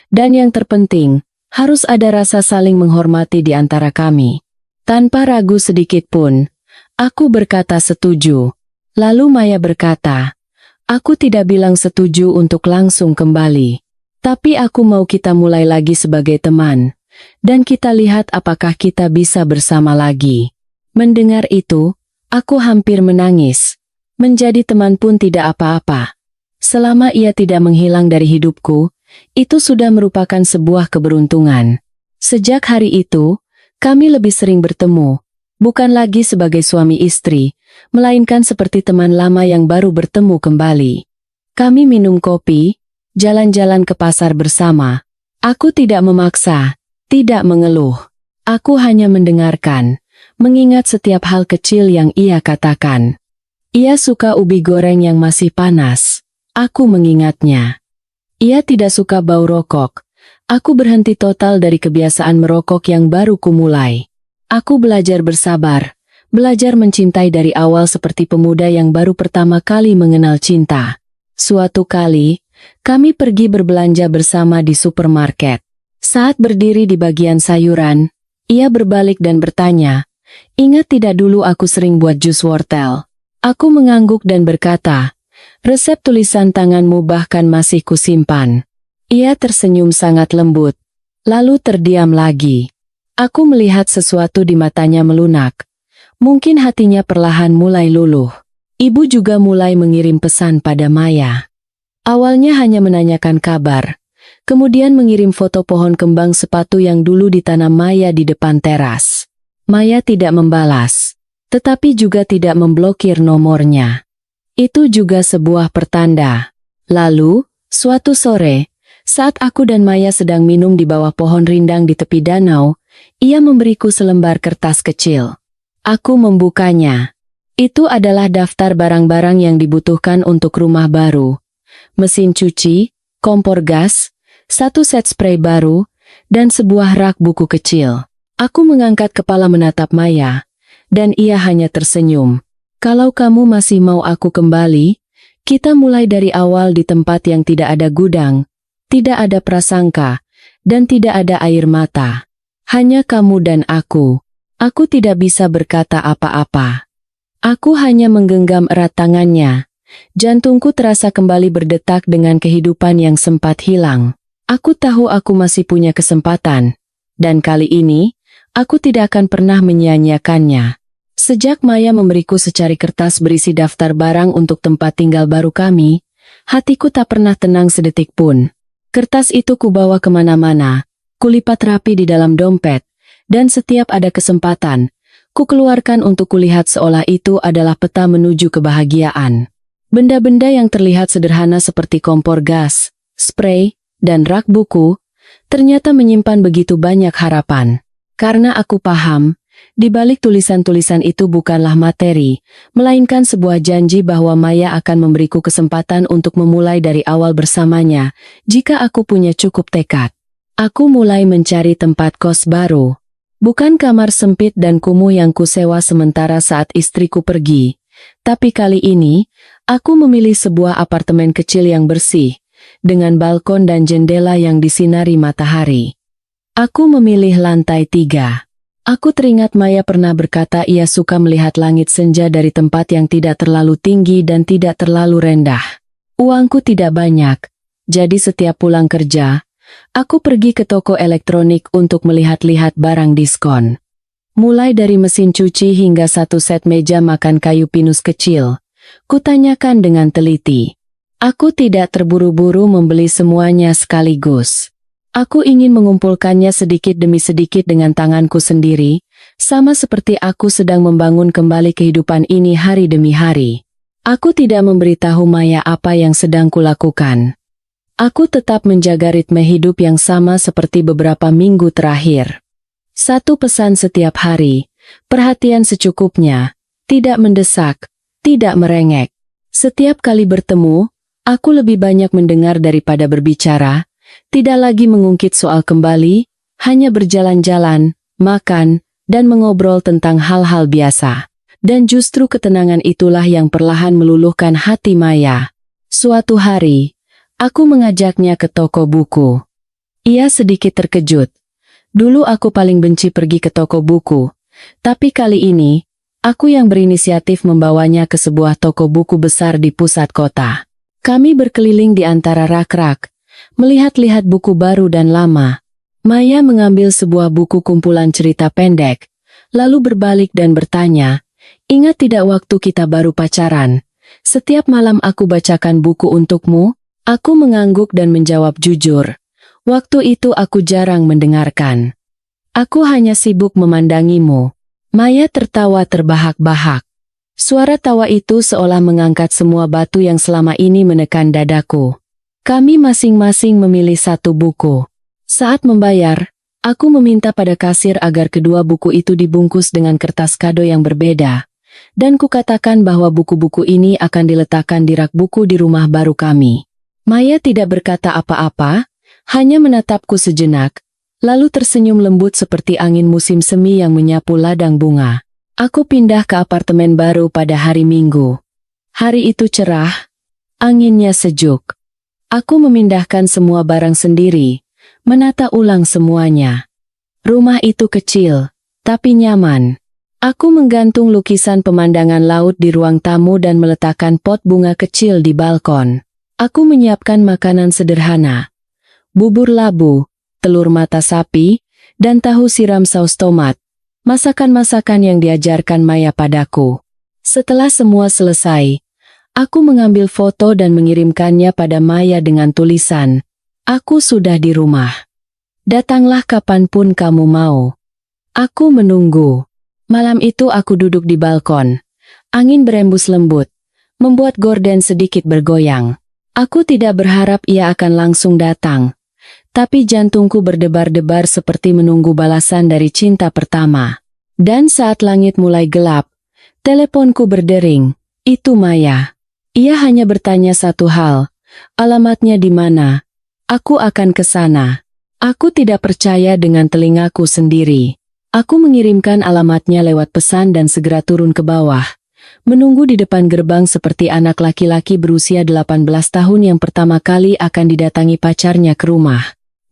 dan yang terpenting, harus ada rasa saling menghormati di antara kami. Tanpa ragu sedikit pun, aku berkata setuju. Lalu Maya berkata, aku tidak bilang setuju untuk langsung kembali. Tapi aku mau kita mulai lagi sebagai teman, dan kita lihat apakah kita bisa bersama lagi. Mendengar itu, aku hampir menangis. Menjadi teman pun tidak apa-apa. Selama ia tidak menghilang dari hidupku, itu sudah merupakan sebuah keberuntungan. Sejak hari itu, kami lebih sering bertemu, bukan lagi sebagai suami istri, melainkan seperti teman lama yang baru bertemu kembali. Kami minum kopi, jalan-jalan ke pasar bersama. Aku tidak memaksa, tidak mengeluh. Aku hanya mendengarkan, mengingat setiap hal kecil yang ia katakan. Ia suka ubi goreng yang masih panas. Aku mengingatnya. Ia tidak suka bau rokok. Aku berhenti total dari kebiasaan merokok yang baru kumulai. Aku belajar bersabar, belajar mencintai dari awal seperti pemuda yang baru pertama kali mengenal cinta. Suatu kali, kami pergi berbelanja bersama di supermarket. Saat berdiri di bagian sayuran, ia berbalik dan bertanya, ingat tidak dulu aku sering buat jus wortel? Aku mengangguk dan berkata, resep tulisan tanganmu bahkan masih kusimpan. Ia tersenyum sangat lembut, lalu terdiam lagi. Aku melihat sesuatu di matanya melunak. Mungkin hatinya perlahan mulai luluh. Ibu juga mulai mengirim pesan pada Maya. Awalnya hanya menanyakan kabar, kemudian mengirim foto pohon kembang sepatu yang dulu ditanam Maya di depan teras. Maya tidak membalas, tetapi juga tidak memblokir nomornya. Itu juga sebuah pertanda. Lalu, suatu sore, saat aku dan Maya sedang minum di bawah pohon rindang di tepi danau, ia memberiku selembar kertas kecil. Aku membukanya. Itu adalah daftar barang-barang yang dibutuhkan untuk rumah baru. Mesin cuci, kompor gas, satu set spray baru, dan sebuah rak buku kecil. Aku mengangkat kepala menatap Maya, dan ia hanya tersenyum. Kalau kamu masih mau aku kembali, kita mulai dari awal di tempat yang tidak ada gudang, tidak ada prasangka, dan tidak ada air mata. Hanya kamu dan aku. Aku tidak bisa berkata apa-apa. Aku hanya menggenggam erat tangannya. Jantungku terasa kembali berdetak dengan kehidupan yang sempat hilang. Aku tahu aku masih punya kesempatan. Dan kali ini, aku tidak akan pernah menyia-nyiakannya. Sejak Maya memberiku secari kertas berisi daftar barang untuk tempat tinggal baru kami, hatiku tak pernah tenang sedetik pun. Kertas itu kubawa kemana-mana, kulipat rapi di dalam dompet, dan setiap ada kesempatan, kukeluarkan untuk kulihat seolah itu adalah peta menuju kebahagiaan. Benda-benda yang terlihat sederhana seperti kompor gas, spray, dan rak buku, ternyata menyimpan begitu banyak harapan. Karena aku paham, di balik tulisan-tulisan itu bukanlah materi, melainkan sebuah janji bahwa Maya akan memberiku kesempatan untuk memulai dari awal bersamanya, jika aku punya cukup tekad. Aku mulai mencari tempat kos baru. Bukan kamar sempit dan kumuh yang kusewa sementara saat istriku pergi, tapi kali ini, aku memilih sebuah apartemen kecil yang bersih, dengan balkon dan jendela yang disinari matahari. Aku memilih lantai 3. Aku teringat Maya pernah berkata ia suka melihat langit senja dari tempat yang tidak terlalu tinggi dan tidak terlalu rendah. Uangku tidak banyak, jadi setiap pulang kerja, aku pergi ke toko elektronik untuk melihat-lihat barang diskon. Mulai dari mesin cuci hingga satu set meja makan kayu pinus kecil, kutanyakan dengan teliti. Aku tidak terburu-buru membeli semuanya sekaligus. Aku ingin mengumpulkannya sedikit demi sedikit dengan tanganku sendiri, sama seperti aku sedang membangun kembali kehidupan ini hari demi hari. Aku tidak memberitahu Maya apa yang sedang kulakukan. Aku tetap menjaga ritme hidup yang sama seperti beberapa minggu terakhir. Satu pesan setiap hari, perhatian secukupnya, tidak mendesak, tidak merengek. Setiap kali bertemu, aku lebih banyak mendengar daripada berbicara, tidak lagi mengungkit soal kembali, hanya berjalan-jalan, makan, dan mengobrol tentang hal-hal biasa. Dan justru ketenangan itulah yang perlahan meluluhkan hati Maya. Suatu hari, Aku mengajaknya ke toko buku. Ia sedikit terkejut. Dulu aku paling benci pergi ke toko buku, tapi kali ini, aku yang berinisiatif membawanya ke sebuah toko buku besar di pusat kota. Kami berkeliling di antara rak-rak, melihat-lihat buku baru dan lama. Maya mengambil sebuah buku kumpulan cerita pendek, lalu berbalik dan bertanya, "Ingat tidak waktu kita baru pacaran? Setiap malam aku bacakan buku untukmu?" Aku mengangguk dan menjawab jujur. Waktu itu aku jarang mendengarkan. Aku hanya sibuk memandangimu. Maya tertawa terbahak-bahak. Suara tawa itu seolah mengangkat semua batu yang selama ini menekan dadaku. Kami masing-masing memilih satu buku. Saat membayar, aku meminta pada kasir agar kedua buku itu dibungkus dengan kertas kado yang berbeda. Dan kukatakan bahwa buku-buku ini akan diletakkan di rak buku di rumah baru kami. Maya tidak berkata apa-apa, hanya menatapku sejenak, lalu tersenyum lembut seperti angin musim semi yang menyapu ladang bunga. Aku pindah ke apartemen baru pada hari Minggu. Hari itu cerah, anginnya sejuk. Aku memindahkan semua barang sendiri, menata ulang semuanya. Rumah itu kecil, tapi nyaman. Aku menggantung lukisan pemandangan laut di ruang tamu dan meletakkan pot bunga kecil di balkon. Aku menyiapkan makanan sederhana. Bubur labu, telur mata sapi, dan tahu siram saus tomat. Masakan-masakan yang diajarkan Maya padaku. Setelah semua selesai, aku mengambil foto dan mengirimkannya pada Maya dengan tulisan, "Aku sudah di rumah. Datanglah kapanpun kamu mau." Aku menunggu. Malam itu aku duduk di balkon. Angin berembus lembut, membuat gorden sedikit bergoyang. Aku tidak berharap ia akan langsung datang. Tapi jantungku berdebar-debar seperti menunggu balasan dari cinta pertama. Dan saat langit mulai gelap, teleponku berdering. Itu Maya. Ia hanya bertanya satu hal. Alamatnya di mana? Aku akan ke sana. Aku tidak percaya dengan telingaku sendiri. Aku mengirimkan alamatnya lewat pesan dan segera turun ke bawah. Menunggu di depan gerbang seperti anak laki-laki berusia 18 tahun yang pertama kali akan didatangi pacarnya ke rumah.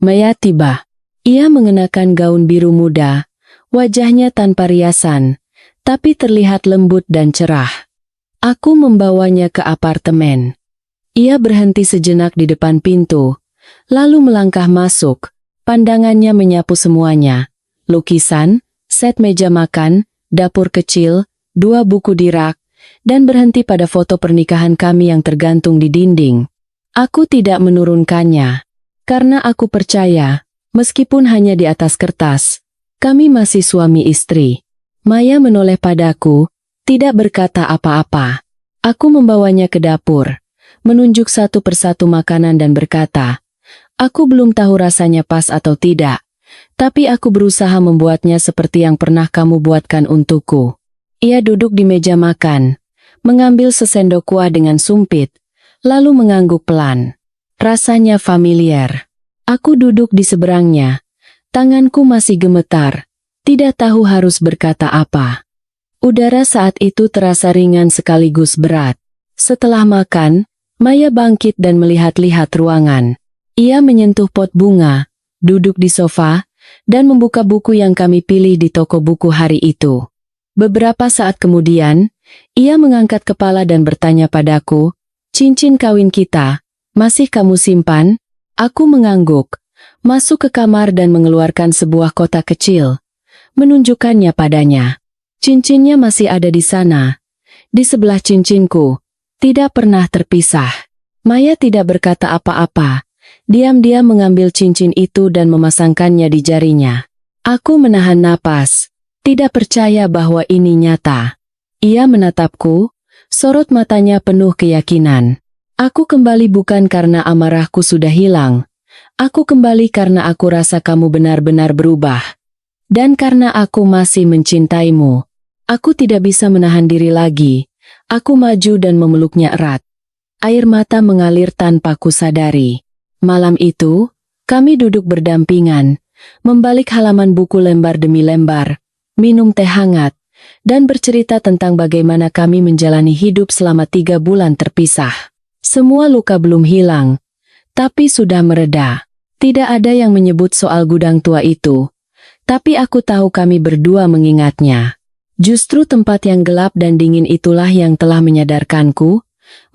Maya tiba. Ia mengenakan gaun biru muda, wajahnya tanpa riasan, tapi terlihat lembut dan cerah. Aku membawanya ke apartemen. Ia berhenti sejenak di depan pintu, lalu melangkah masuk. Pandangannya menyapu semuanya. Lukisan, set meja makan, dapur kecil, 2 buku di rak, dan berhenti pada foto pernikahan kami yang tergantung di dinding. Aku tidak menurunkannya, karena aku percaya, meskipun hanya di atas kertas, kami masih suami istri. Maya menoleh padaku, tidak berkata apa-apa. Aku membawanya ke dapur, menunjuk satu persatu makanan dan berkata, "Aku belum tahu rasanya pas atau tidak, tapi aku berusaha membuatnya seperti yang pernah kamu buatkan untukku." Ia duduk di meja makan, mengambil sesendok kuah dengan sumpit, lalu mengangguk pelan. Rasanya familiar. Aku duduk di seberangnya. Tanganku masih gemetar, tidak tahu harus berkata apa. Udara saat itu terasa ringan sekaligus berat. Setelah makan, Maya bangkit dan melihat-lihat ruangan. Ia menyentuh pot bunga, duduk di sofa, dan membuka buku yang kami pilih di toko buku hari itu. Beberapa saat kemudian, ia mengangkat kepala dan bertanya padaku, "Cincin kawin kita, masih kamu simpan?" Aku mengangguk, masuk ke kamar dan mengeluarkan sebuah kotak kecil. Menunjukkannya padanya. Cincinnya masih ada di sana. Di sebelah cincinku. Tidak pernah terpisah. Maya tidak berkata apa-apa. Diam-diam mengambil cincin itu dan memasangkannya di jarinya. Aku menahan napas. Tidak percaya bahwa ini nyata. Ia menatapku, sorot matanya penuh keyakinan. Aku kembali bukan karena amarahku sudah hilang. Aku kembali karena aku rasa kamu benar-benar berubah. Dan karena aku masih mencintaimu. Aku tidak bisa menahan diri lagi. Aku maju dan memeluknya erat. Air mata mengalir tanpa kusadari. Malam itu, kami duduk berdampingan, membalik halaman buku lembar demi lembar, minum teh hangat, dan bercerita tentang bagaimana kami menjalani hidup selama 3 bulan terpisah. Semua luka belum hilang, tapi sudah mereda. Tidak ada yang menyebut soal gudang tua itu, tapi aku tahu kami berdua mengingatnya. Justru tempat yang gelap dan dingin itulah yang telah menyadarkanku,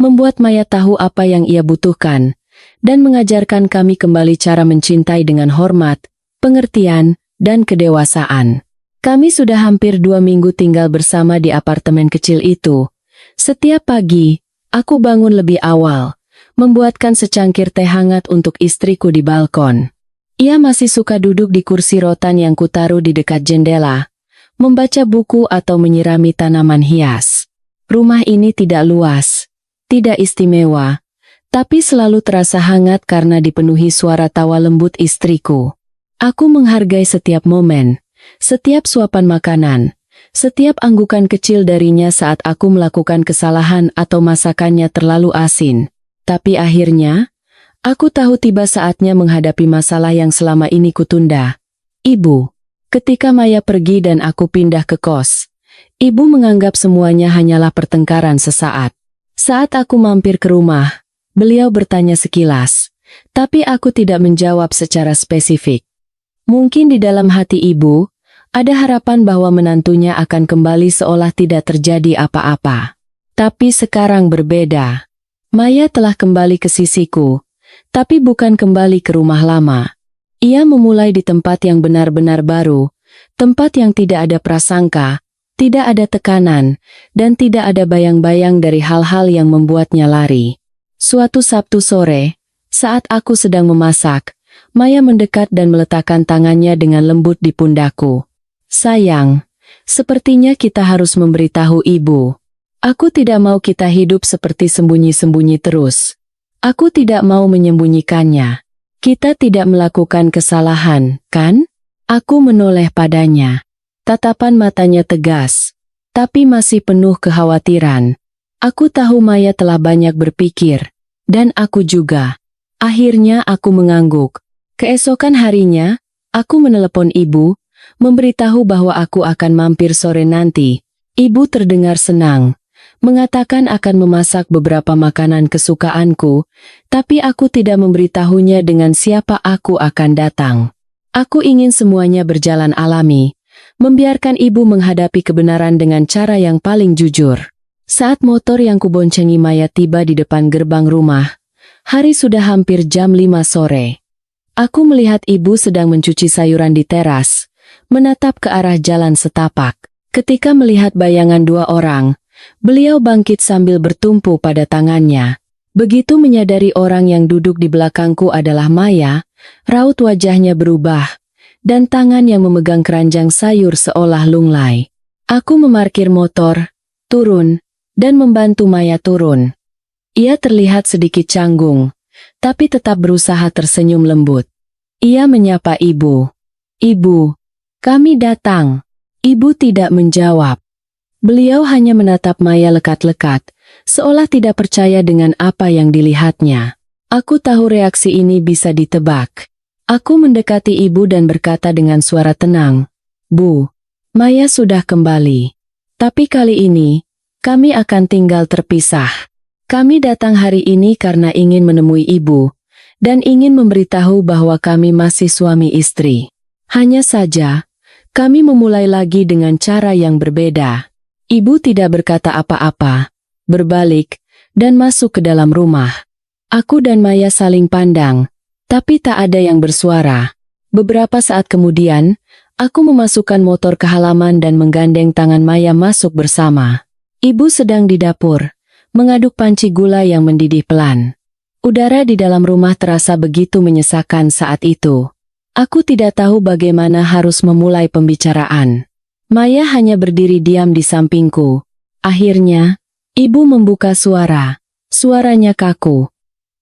membuat Maya tahu apa yang ia butuhkan, dan mengajarkan kami kembali cara mencintai dengan hormat, pengertian, dan kedewasaan. Kami sudah hampir 2 minggu tinggal bersama di apartemen kecil itu. Setiap pagi, aku bangun lebih awal, membuatkan secangkir teh hangat untuk istriku di balkon. Ia masih suka duduk di kursi rotan yang kutaruh di dekat jendela, membaca buku atau menyirami tanaman hias. Rumah ini tidak luas, tidak istimewa, tapi selalu terasa hangat karena dipenuhi suara tawa lembut istriku. Aku menghargai setiap momen, setiap suapan makanan, setiap anggukan kecil darinya saat aku melakukan kesalahan atau masakannya terlalu asin. Tapi akhirnya, aku tahu tiba saatnya menghadapi masalah yang selama ini kutunda. Ibu, ketika Maya pergi dan aku pindah ke kos, ibu menganggap semuanya hanyalah pertengkaran sesaat. Saat aku mampir ke rumah, beliau bertanya sekilas, tapi aku tidak menjawab secara spesifik. Mungkin di dalam hati ibu, ada harapan bahwa menantunya akan kembali seolah tidak terjadi apa-apa. Tapi sekarang berbeda. Maya telah kembali ke sisiku, tapi bukan kembali ke rumah lama. Ia memulai di tempat yang benar-benar baru, tempat yang tidak ada prasangka, tidak ada tekanan, dan tidak ada bayang-bayang dari hal-hal yang membuatnya lari. Suatu Sabtu sore, saat aku sedang memasak, Maya mendekat dan meletakkan tangannya dengan lembut di pundakku. Sayang, sepertinya kita harus memberitahu ibu. Aku tidak mau kita hidup seperti sembunyi-sembunyi terus. Aku tidak mau menyembunyikannya. Kita tidak melakukan kesalahan, kan? Aku menoleh padanya. Tatapan matanya tegas, tapi masih penuh kekhawatiran. Aku tahu Maya telah banyak berpikir, dan aku juga. Akhirnya aku mengangguk. Keesokan harinya, aku menelepon ibu, memberitahu bahwa aku akan mampir sore nanti. Ibu terdengar senang, mengatakan akan memasak beberapa makanan kesukaanku, tapi aku tidak memberitahunya dengan siapa aku akan datang. Aku ingin semuanya berjalan alami, membiarkan ibu menghadapi kebenaran dengan cara yang paling jujur. Saat motor yang kuboncengi Maya tiba di depan gerbang rumah, hari sudah hampir jam 5 sore. Aku melihat ibu sedang mencuci sayuran di teras, menatap ke arah jalan setapak. Ketika melihat bayangan 2 orang, beliau bangkit sambil bertumpu pada tangannya. Begitu menyadari orang yang duduk di belakangku adalah Maya, raut wajahnya berubah, dan tangan yang memegang keranjang sayur seolah lunglai. Aku memarkir motor, turun, dan membantu Maya turun. Ia terlihat sedikit canggung, tapi tetap berusaha tersenyum lembut. Ia menyapa ibu. Ibu, kami datang. Ibu tidak menjawab. Beliau hanya menatap Maya lekat-lekat, seolah tidak percaya dengan apa yang dilihatnya. Aku tahu reaksi ini bisa ditebak. Aku mendekati ibu dan berkata dengan suara tenang, "Bu, Maya sudah kembali. Tapi kali ini, kami akan tinggal terpisah. Kami datang hari ini karena ingin menemui ibu, dan ingin memberitahu bahwa kami masih suami istri. Hanya saja, kami memulai lagi dengan cara yang berbeda." Ibu tidak berkata apa-apa, berbalik, dan masuk ke dalam rumah. Aku dan Maya saling pandang, tapi tak ada yang bersuara. Beberapa saat kemudian, aku memasukkan motor ke halaman dan menggandeng tangan Maya masuk bersama. Ibu sedang di dapur, mengaduk panci gula yang mendidih pelan. Udara di dalam rumah terasa begitu menyesakan saat itu. Aku tidak tahu bagaimana harus memulai pembicaraan. Maya hanya berdiri diam di sampingku. Akhirnya, ibu membuka suara. Suaranya kaku.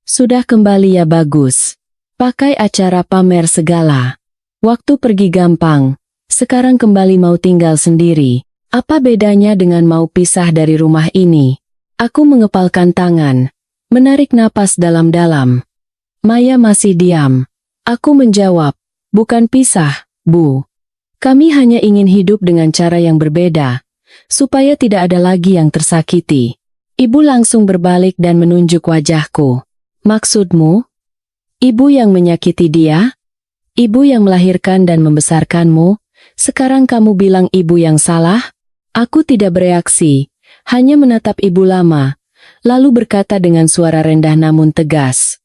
"Sudah kembali ya, bagus. Pakai acara pamer segala. Waktu pergi gampang. Sekarang kembali mau tinggal sendiri. Apa bedanya dengan mau pisah dari rumah ini?" Aku mengepalkan tangan, menarik napas dalam-dalam. Maya masih diam. Aku menjawab, "Bukan pisah, Bu. Kami hanya ingin hidup dengan cara yang berbeda, supaya tidak ada lagi yang tersakiti." Ibu langsung berbalik dan menunjuk wajahku. "Maksudmu?" Ibu yang menyakiti dia? Ibu yang melahirkan dan membesarkanmu? Sekarang kamu bilang ibu yang salah? Aku tidak bereaksi, hanya menatap ibu lama, lalu berkata dengan suara rendah namun tegas.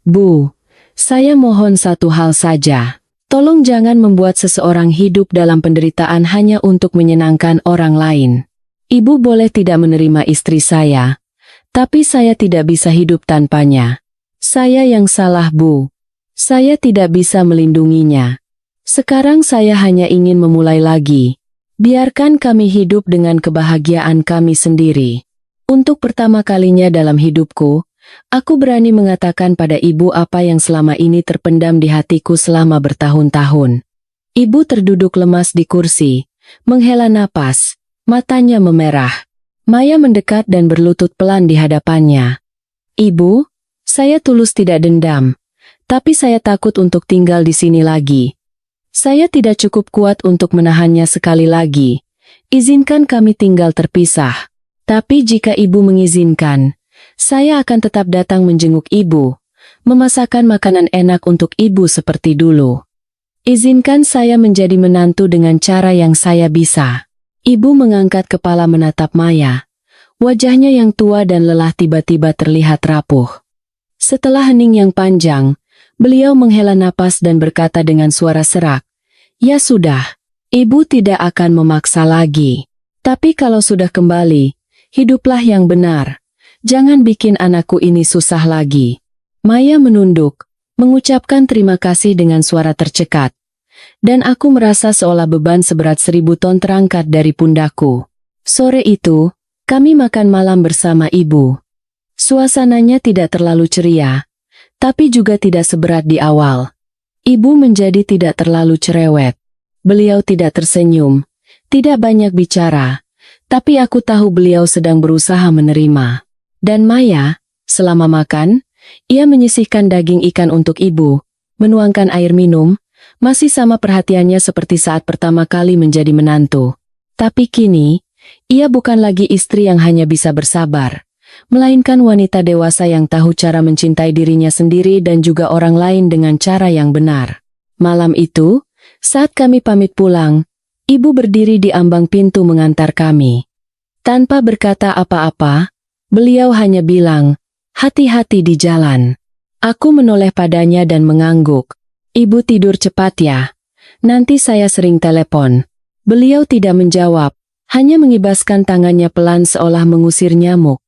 Bu, saya mohon satu hal saja. Tolong jangan membuat seseorang hidup dalam penderitaan hanya untuk menyenangkan orang lain. Ibu boleh tidak menerima istri saya, tapi saya tidak bisa hidup tanpanya. Saya yang salah, Bu. Saya tidak bisa melindunginya. Sekarang saya hanya ingin memulai lagi. Biarkan kami hidup dengan kebahagiaan kami sendiri. Untuk pertama kalinya dalam hidupku, aku berani mengatakan pada ibu apa yang selama ini terpendam di hatiku selama bertahun-tahun. Ibu terduduk lemas di kursi, menghela napas, matanya memerah. Maya mendekat dan berlutut pelan di hadapannya. Ibu, saya tulus tidak dendam, tapi saya takut untuk tinggal di sini lagi. Saya tidak cukup kuat untuk menahannya sekali lagi. Izinkan kami tinggal terpisah. Tapi jika ibu mengizinkan, saya akan tetap datang menjenguk ibu, memasakkan makanan enak untuk ibu seperti dulu. Izinkan saya menjadi menantu dengan cara yang saya bisa. Ibu mengangkat kepala menatap Maya. Wajahnya yang tua dan lelah tiba-tiba terlihat rapuh. Setelah hening yang panjang, beliau menghela napas dan berkata dengan suara serak, "Ya sudah, ibu tidak akan memaksa lagi. Tapi kalau sudah kembali, hiduplah yang benar. Jangan bikin anakku ini susah lagi." Maya menunduk, mengucapkan terima kasih dengan suara tercekat. Dan aku merasa seolah beban seberat 1000 ton terangkat dari pundakku. Sore itu, kami makan malam bersama ibu. Suasananya tidak terlalu ceria, tapi juga tidak seberat di awal. Ibu menjadi tidak terlalu cerewet. Beliau tidak tersenyum, tidak banyak bicara, tapi aku tahu beliau sedang berusaha menerima. Dan Maya, selama makan, ia menyisihkan daging ikan untuk ibu, menuangkan air minum, masih sama perhatiannya seperti saat pertama kali menjadi menantu. Tapi kini, ia bukan lagi istri yang hanya bisa bersabar, melainkan wanita dewasa yang tahu cara mencintai dirinya sendiri dan juga orang lain dengan cara yang benar. Malam itu, saat kami pamit pulang, ibu berdiri di ambang pintu mengantar kami. Tanpa berkata apa-apa, beliau hanya bilang, "Hati-hati di jalan." Aku menoleh padanya dan mengangguk. "Ibu tidur cepat ya. Nanti saya sering telepon." Beliau tidak menjawab, hanya mengibaskan tangannya pelan seolah mengusir nyamuk.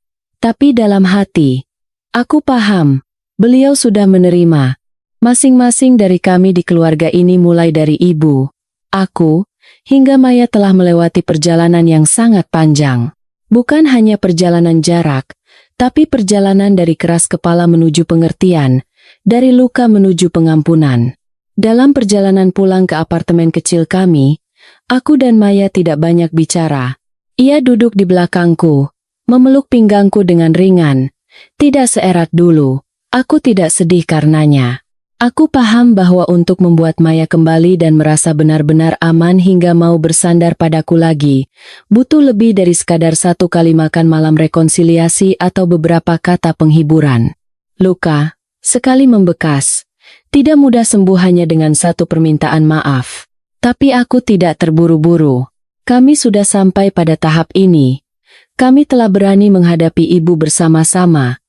Tapi dalam hati, aku paham, beliau sudah menerima. Masing-masing dari kami di keluarga ini mulai dari ibu, aku, hingga Maya telah melewati perjalanan yang sangat panjang. Bukan hanya perjalanan jarak, tapi perjalanan dari keras kepala menuju pengertian, dari luka menuju pengampunan. Dalam perjalanan pulang ke apartemen kecil kami, aku dan Maya tidak banyak bicara. Ia duduk di belakangku, memeluk pinggangku dengan ringan. Tidak seerat dulu, aku tidak sedih karenanya. Aku paham bahwa untuk membuat Maya kembali dan merasa benar-benar aman hingga mau bersandar padaku lagi, butuh lebih dari sekadar satu kali makan malam rekonsiliasi atau beberapa kata penghiburan. Luka, sekali membekas, tidak mudah sembuh hanya dengan satu permintaan maaf. Tapi aku tidak terburu-buru. Kami sudah sampai pada tahap ini. Kami telah berani menghadapi ibu bersama-sama.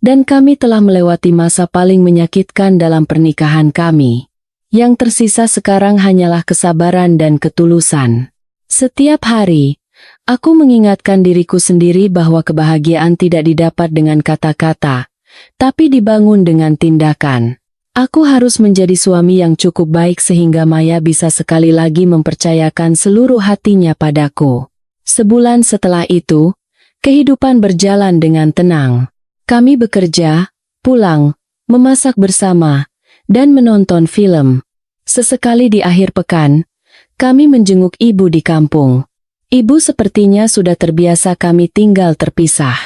Dan kami telah melewati masa paling menyakitkan dalam pernikahan kami. Yang tersisa sekarang hanyalah kesabaran dan ketulusan. Setiap hari, aku mengingatkan diriku sendiri bahwa kebahagiaan tidak didapat dengan kata-kata, tapi dibangun dengan tindakan. Aku harus menjadi suami yang cukup baik sehingga Maya bisa sekali lagi mempercayakan seluruh hatinya padaku. Sebulan setelah itu, kehidupan berjalan dengan tenang. Kami bekerja, pulang, memasak bersama, dan menonton film. Sesekali di akhir pekan, kami menjenguk ibu di kampung. Ibu sepertinya sudah terbiasa kami tinggal terpisah.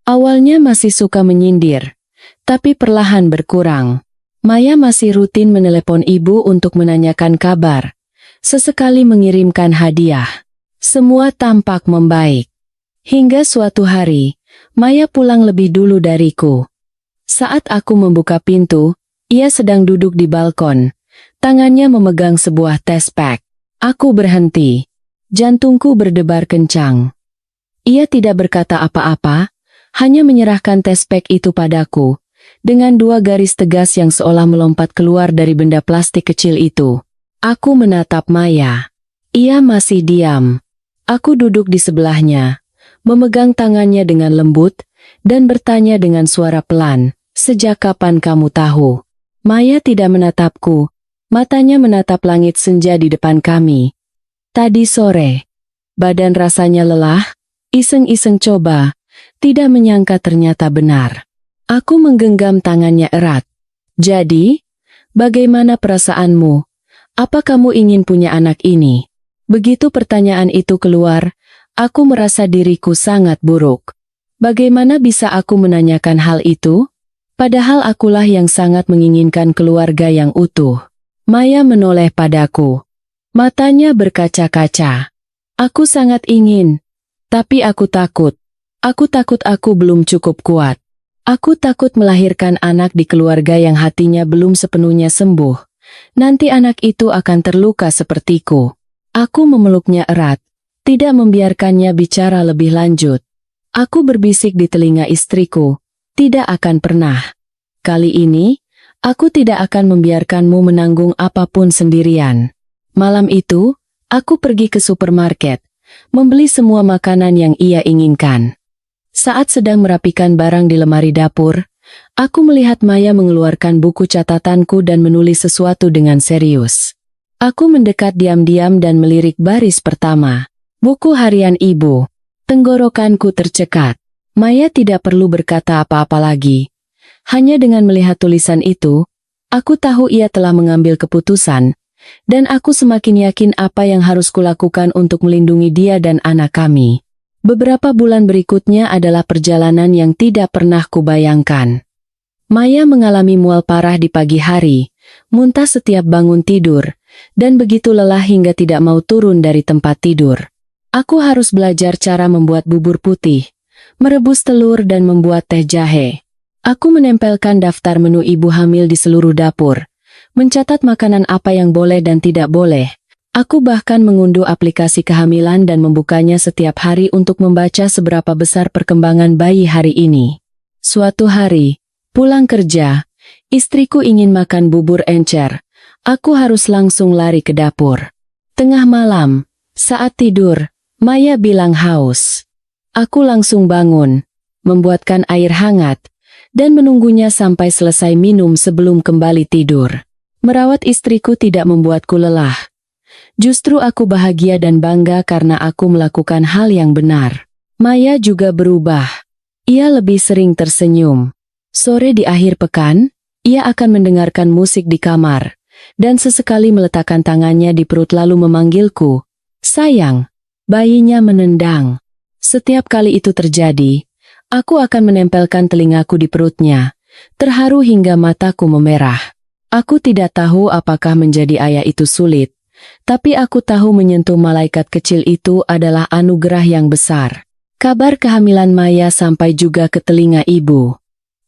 Awalnya masih suka menyindir, tapi perlahan berkurang. Maya masih rutin menelepon ibu untuk menanyakan kabar. Sesekali mengirimkan hadiah. Semua tampak membaik. Hingga suatu hari, Maya pulang lebih dulu dariku. Saat aku membuka pintu, Ia sedang duduk di balkon. Tangannya memegang sebuah test pack. Aku berhenti. Jantungku berdebar kencang. Ia tidak berkata apa-apa, hanya menyerahkan test pack itu padaku, dengan dua garis tegas yang seolah melompat keluar dari benda plastik kecil itu. Aku menatap Maya. Ia masih diam. Aku duduk di sebelahnya, memegang tangannya dengan lembut, dan bertanya dengan suara pelan, "Sejak kapan kamu tahu?" Maya tidak menatapku. Matanya menatap langit senja di depan kami. Tadi sore. Badan rasanya lelah, iseng-iseng coba, tidak menyangka ternyata benar. Aku menggenggam tangannya erat. Jadi, bagaimana perasaanmu? Apa kamu ingin punya anak ini? Begitu pertanyaan itu keluar, aku merasa diriku sangat buruk. Bagaimana bisa aku menanyakan hal itu? Padahal akulah yang sangat menginginkan keluarga yang utuh. Maya menoleh padaku. Matanya berkaca-kaca. Aku sangat ingin. Tapi aku takut. Aku takut aku belum cukup kuat. Aku takut melahirkan anak di keluarga yang hatinya belum sepenuhnya sembuh. Nanti anak itu akan terluka sepertiku. Aku memeluknya erat, tidak membiarkannya bicara lebih lanjut. Aku berbisik di telinga istriku, tidak akan pernah. Kali ini, aku tidak akan membiarkanmu menanggung apapun sendirian. Malam itu, aku pergi ke supermarket, membeli semua makanan yang ia inginkan. Saat sedang merapikan barang di lemari dapur, aku melihat Maya mengeluarkan buku catatanku dan menulis sesuatu dengan serius. Aku mendekat diam-diam dan melirik baris pertama. Buku harian ibu. Tenggorokanku tercekat. Maya tidak perlu berkata apa-apa lagi. Hanya dengan melihat tulisan itu, aku tahu ia telah mengambil keputusan, dan aku semakin yakin apa yang harus kulakukan untuk melindungi dia dan anak kami. Beberapa bulan berikutnya adalah perjalanan yang tidak pernah kubayangkan. Maya mengalami mual parah di pagi hari, muntah setiap bangun tidur, dan begitu lelah hingga tidak mau turun dari tempat tidur. Aku harus belajar cara membuat bubur putih, merebus telur dan membuat teh jahe. Aku menempelkan daftar menu ibu hamil di seluruh dapur, mencatat makanan apa yang boleh dan tidak boleh. Aku bahkan mengunduh aplikasi kehamilan dan membukanya setiap hari untuk membaca seberapa besar perkembangan bayi hari ini. Suatu hari, pulang kerja, istriku ingin makan bubur encer. Aku harus langsung lari ke dapur. Tengah malam, saat tidur, Maya bilang haus. Aku langsung bangun, membuatkan air hangat, dan menunggunya sampai selesai minum sebelum kembali tidur. Merawat istriku tidak membuatku lelah. Justru aku bahagia dan bangga karena aku melakukan hal yang benar. Maya juga berubah. Ia lebih sering tersenyum. Sore di akhir pekan, ia akan mendengarkan musik di kamar, dan sesekali meletakkan tangannya di perut lalu memanggilku. Sayang, bayinya menendang. Setiap kali itu terjadi, aku akan menempelkan telingaku di perutnya, terharu hingga mataku memerah. Aku tidak tahu apakah menjadi ayah itu sulit, tapi aku tahu menyentuh malaikat kecil itu adalah anugerah yang besar. Kabar kehamilan Maya sampai juga ke telinga ibu.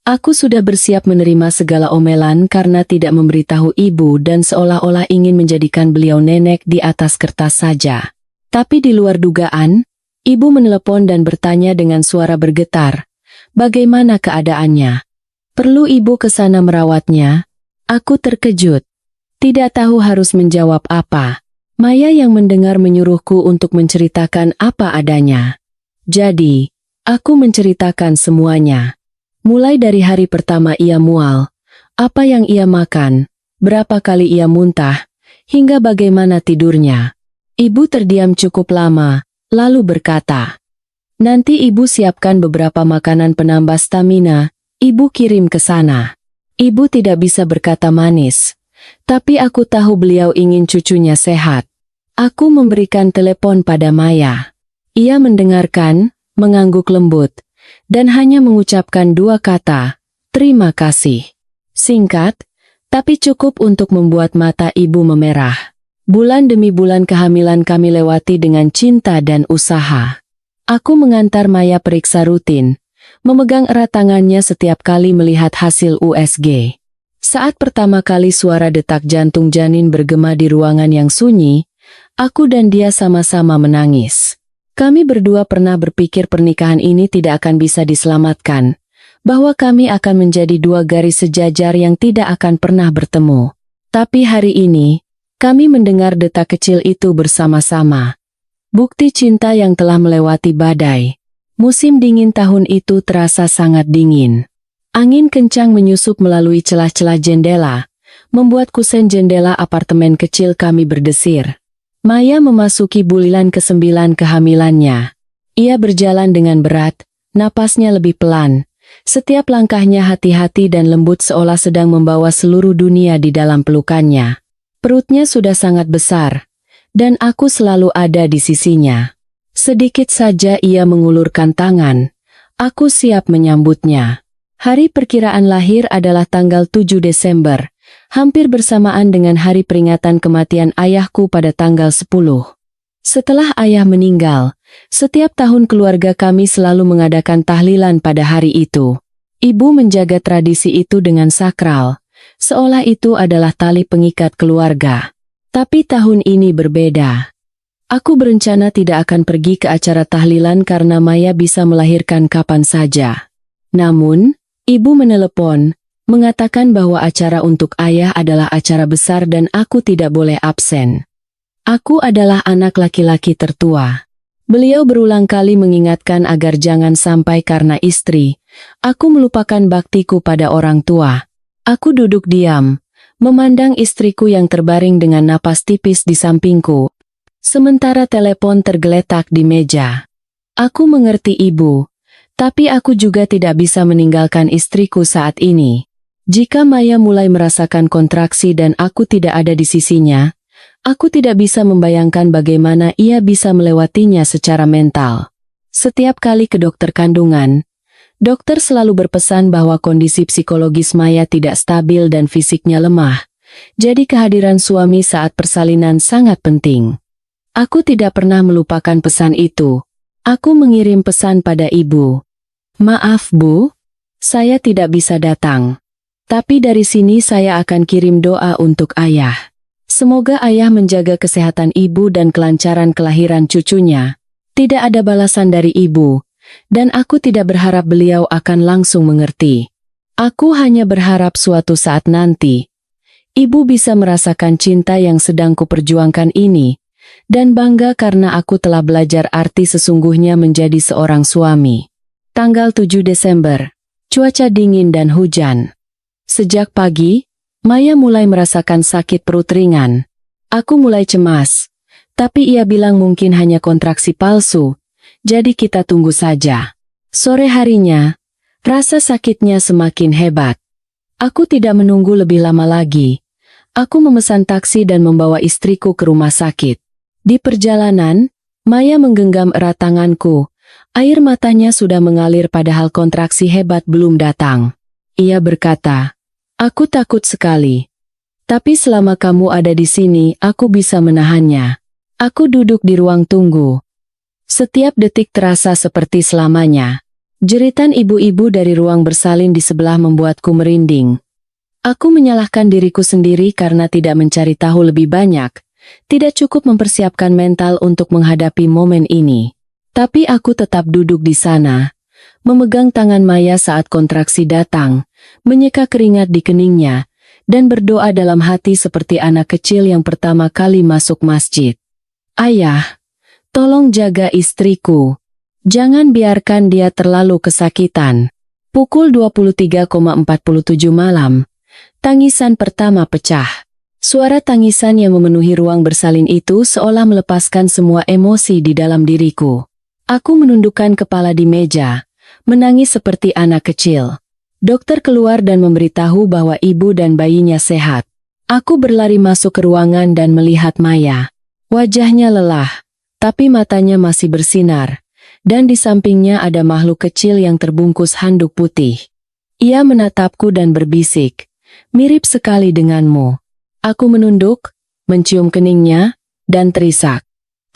Aku sudah bersiap menerima segala omelan karena tidak memberitahu ibu dan seolah-olah ingin menjadikan beliau nenek di atas kertas saja. Tapi di luar dugaan, ibu menelepon dan bertanya dengan suara bergetar, bagaimana keadaannya? Perlu ibu ke sana merawatnya? Aku terkejut. Tidak tahu harus menjawab apa. Maya yang mendengar menyuruhku untuk menceritakan apa adanya. Jadi, aku menceritakan semuanya. Mulai dari hari pertama ia mual, apa yang ia makan, berapa kali ia muntah, hingga bagaimana tidurnya. Ibu terdiam cukup lama, lalu berkata, "Nanti ibu siapkan beberapa makanan penambah stamina, ibu kirim ke sana." Ibu tidak bisa berkata manis, tapi aku tahu beliau ingin cucunya sehat. Aku memberikan telepon pada Maya. Ia mendengarkan, mengangguk lembut, dan hanya mengucapkan dua kata, "Terima kasih." Singkat, tapi cukup untuk membuat mata ibu memerah. Bulan demi bulan kehamilan kami lewati dengan cinta dan usaha. Aku mengantar Maya periksa rutin, memegang erat tangannya setiap kali melihat hasil USG. Saat pertama kali suara detak jantung janin bergema di ruangan yang sunyi, aku dan dia sama-sama menangis. Kami berdua pernah berpikir pernikahan ini tidak akan bisa diselamatkan, bahwa kami akan menjadi dua garis sejajar yang tidak akan pernah bertemu. Tapi hari ini, kami mendengar detak kecil itu bersama-sama. Bukti cinta yang telah melewati badai. Musim dingin tahun itu terasa sangat dingin. Angin kencang menyusup melalui celah-celah jendela, membuat kusen jendela apartemen kecil kami berdesir. Maya memasuki bulan ke-9 kehamilannya. Ia berjalan dengan berat, napasnya lebih pelan. Setiap langkahnya hati-hati dan lembut seolah sedang membawa seluruh dunia di dalam pelukannya. Perutnya sudah sangat besar, dan aku selalu ada di sisinya. Sedikit saja ia mengulurkan tangan, aku siap menyambutnya. Hari perkiraan lahir adalah tanggal 7 Desember, hampir bersamaan dengan hari peringatan kematian ayahku pada tanggal 10. Setelah ayah meninggal, setiap tahun keluarga kami selalu mengadakan tahlilan pada hari itu. Ibu menjaga tradisi itu dengan sakral, seolah itu adalah tali pengikat keluarga. Tapi tahun ini berbeda. Aku berencana tidak akan pergi ke acara tahlilan karena Maya bisa melahirkan kapan saja. Namun, ibu menelepon, mengatakan bahwa acara untuk ayah adalah acara besar dan aku tidak boleh absen. Aku adalah anak laki-laki tertua. Beliau berulang kali mengingatkan agar jangan sampai karena istri, aku melupakan baktiku pada orang tua. Aku duduk diam, memandang istriku yang terbaring dengan napas tipis di sampingku. Sementara telepon tergeletak di meja. Aku mengerti ibu. Tapi aku juga tidak bisa meninggalkan istriku saat ini. Jika Maya mulai merasakan kontraksi dan aku tidak ada di sisinya, aku tidak bisa membayangkan bagaimana ia bisa melewatinya secara mental. Setiap kali ke dokter kandungan, dokter selalu berpesan bahwa kondisi psikologis Maya tidak stabil dan fisiknya lemah. Jadi kehadiran suami saat persalinan sangat penting. Aku tidak pernah melupakan pesan itu. Aku mengirim pesan pada ibu. Maaf Bu, saya tidak bisa datang. Tapi dari sini saya akan kirim doa untuk ayah. Semoga ayah menjaga kesehatan ibu dan kelancaran kelahiran cucunya. Tidak ada balasan dari ibu, dan aku tidak berharap beliau akan langsung mengerti. Aku hanya berharap suatu saat nanti, ibu bisa merasakan cinta yang sedang kuperjuangkan ini, dan bangga karena aku telah belajar arti sesungguhnya menjadi seorang suami. Tanggal 7 Desember, cuaca dingin dan hujan. Sejak pagi, Maya mulai merasakan sakit perut ringan. Aku mulai cemas, tapi ia bilang mungkin hanya kontraksi palsu, jadi kita tunggu saja. Sore harinya, rasa sakitnya semakin hebat. Aku tidak menunggu lebih lama lagi. Aku memesan taksi dan membawa istriku ke rumah sakit. Di perjalanan, Maya menggenggam erat tanganku. Air matanya sudah mengalir padahal kontraksi hebat belum datang. Ia berkata, "Aku takut sekali. Tapi selama kamu ada di sini, aku bisa menahannya." Aku duduk di ruang tunggu. Setiap detik terasa seperti selamanya. Jeritan ibu-ibu dari ruang bersalin di sebelah membuatku merinding. Aku menyalahkan diriku sendiri karena tidak mencari tahu lebih banyak. Tidak cukup mempersiapkan mental untuk menghadapi momen ini. Tapi aku tetap duduk di sana, memegang tangan Maya saat kontraksi datang, menyeka keringat di keningnya, dan berdoa dalam hati seperti anak kecil yang pertama kali masuk masjid. Ayah, tolong jaga istriku. Jangan biarkan dia terlalu kesakitan. Pukul 23.47 malam, tangisan pertama pecah. Suara tangisan yang memenuhi ruang bersalin itu seolah melepaskan semua emosi di dalam diriku. Aku menundukkan kepala di meja, menangis seperti anak kecil. Dokter keluar dan memberitahu bahwa ibu dan bayinya sehat. Aku berlari masuk ke ruangan dan melihat Maya. Wajahnya lelah, tapi matanya masih bersinar, dan di sampingnya ada makhluk kecil yang terbungkus handuk putih. Ia menatapku dan berbisik, "Mirip sekali denganmu." Aku menunduk, mencium keningnya, dan terisak.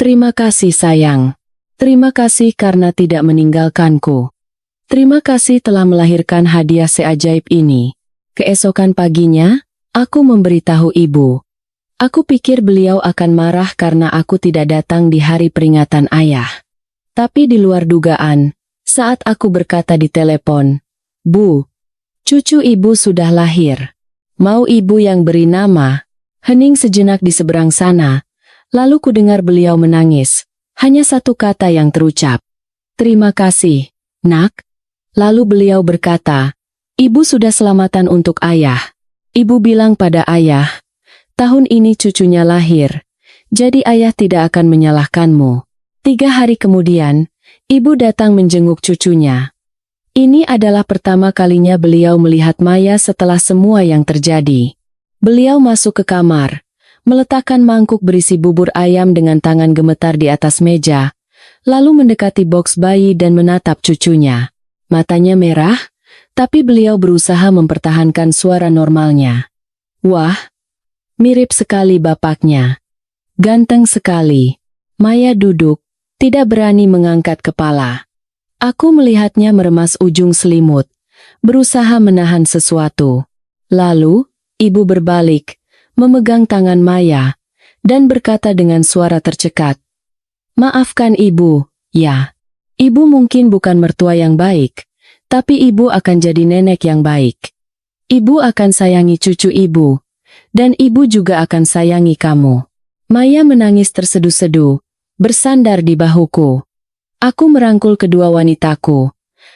"Terima kasih sayang. Terima kasih karena tidak meninggalkanku. Terima kasih telah melahirkan hadiah seajaib ini." Keesokan paginya, aku memberitahu ibu. Aku pikir beliau akan marah karena aku tidak datang di hari peringatan ayah. Tapi di luar dugaan, saat aku berkata di telepon, "Bu, cucu ibu sudah lahir. Mau ibu yang beri nama?" Hening sejenak di seberang sana, lalu ku dengar beliau menangis. Hanya satu kata yang terucap. "Terima kasih, Nak." Lalu beliau berkata, "Ibu sudah selamatan untuk ayah." Ibu bilang pada ayah, "Tahun ini cucunya lahir, jadi ayah tidak akan menyalahkanmu." 3 hari kemudian, ibu datang menjenguk cucunya. Ini adalah pertama kalinya beliau melihat Maya setelah semua yang terjadi. Beliau masuk ke kamar, meletakkan mangkuk berisi bubur ayam dengan tangan gemetar di atas meja, lalu mendekati boks bayi dan menatap cucunya. Matanya merah, tapi beliau berusaha mempertahankan suara normalnya. "Wah, mirip sekali bapaknya. Ganteng sekali." Maya duduk, tidak berani mengangkat kepala. Aku melihatnya meremas ujung selimut, berusaha menahan sesuatu. Lalu, ibu berbalik, memegang tangan Maya, dan berkata dengan suara tercekat, "Maafkan ibu, ya. Ibu mungkin bukan mertua yang baik, tapi ibu akan jadi nenek yang baik. Ibu akan sayangi cucu ibu, dan ibu juga akan sayangi kamu." Maya menangis terseduh-seduh, bersandar di bahuku. Aku merangkul kedua wanitaku.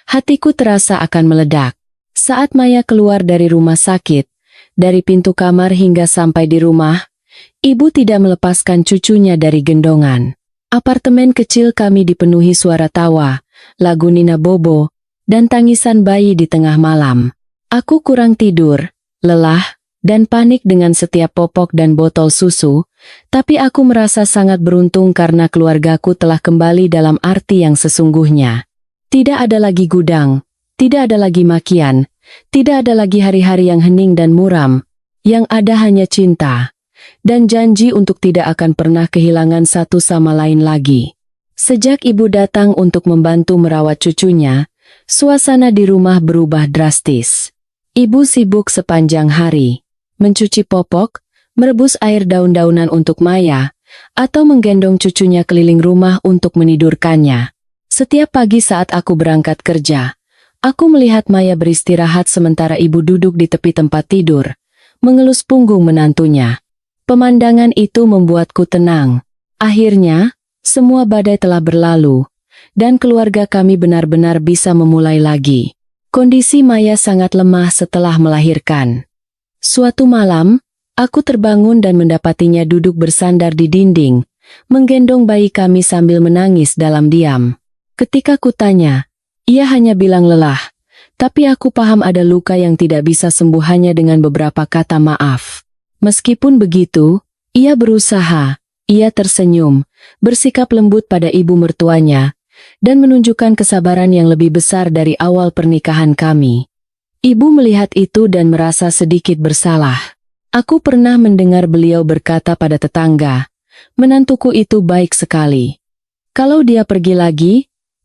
Hatiku terasa akan meledak. Saat Maya keluar dari rumah sakit, dari pintu kamar hingga sampai di rumah, ibu tidak melepaskan cucunya dari gendongan. Apartemen kecil kami dipenuhi suara tawa, lagu Nina Bobo, dan tangisan bayi di tengah malam. Aku kurang tidur, lelah, dan panik dengan setiap popok dan botol susu, tapi aku merasa sangat beruntung karena keluargaku telah kembali dalam arti yang sesungguhnya. Tidak ada lagi gudang, tidak ada lagi makian, tidak ada lagi hari-hari yang hening dan muram, yang ada hanya cinta dan janji untuk tidak akan pernah kehilangan satu sama lain lagi. Sejak ibu datang untuk membantu merawat cucunya, suasana di rumah berubah drastis. Ibu sibuk sepanjang hari, mencuci popok, merebus air daun-daunan untuk Maya, atau menggendong cucunya keliling rumah untuk menidurkannya. Setiap pagi saat aku berangkat kerja, aku melihat Maya beristirahat sementara ibu duduk di tepi tempat tidur, mengelus punggung menantunya. Pemandangan itu membuatku tenang. Akhirnya, semua badai telah berlalu, dan keluarga kami benar-benar bisa memulai lagi. Kondisi Maya sangat lemah setelah melahirkan. Suatu malam, aku terbangun dan mendapatinya duduk bersandar di dinding, menggendong bayi kami sambil menangis dalam diam. Ketika kutanya, ia hanya bilang lelah, tapi aku paham ada luka yang tidak bisa sembuh hanya dengan beberapa kata maaf. Meskipun begitu, ia berusaha, ia tersenyum, bersikap lembut pada ibu mertuanya, dan menunjukkan kesabaran yang lebih besar dari awal pernikahan kami. Ibu melihat itu dan merasa sedikit bersalah. Aku pernah mendengar beliau berkata pada tetangga, "Menantuku itu baik sekali. Kalau dia pergi lagi,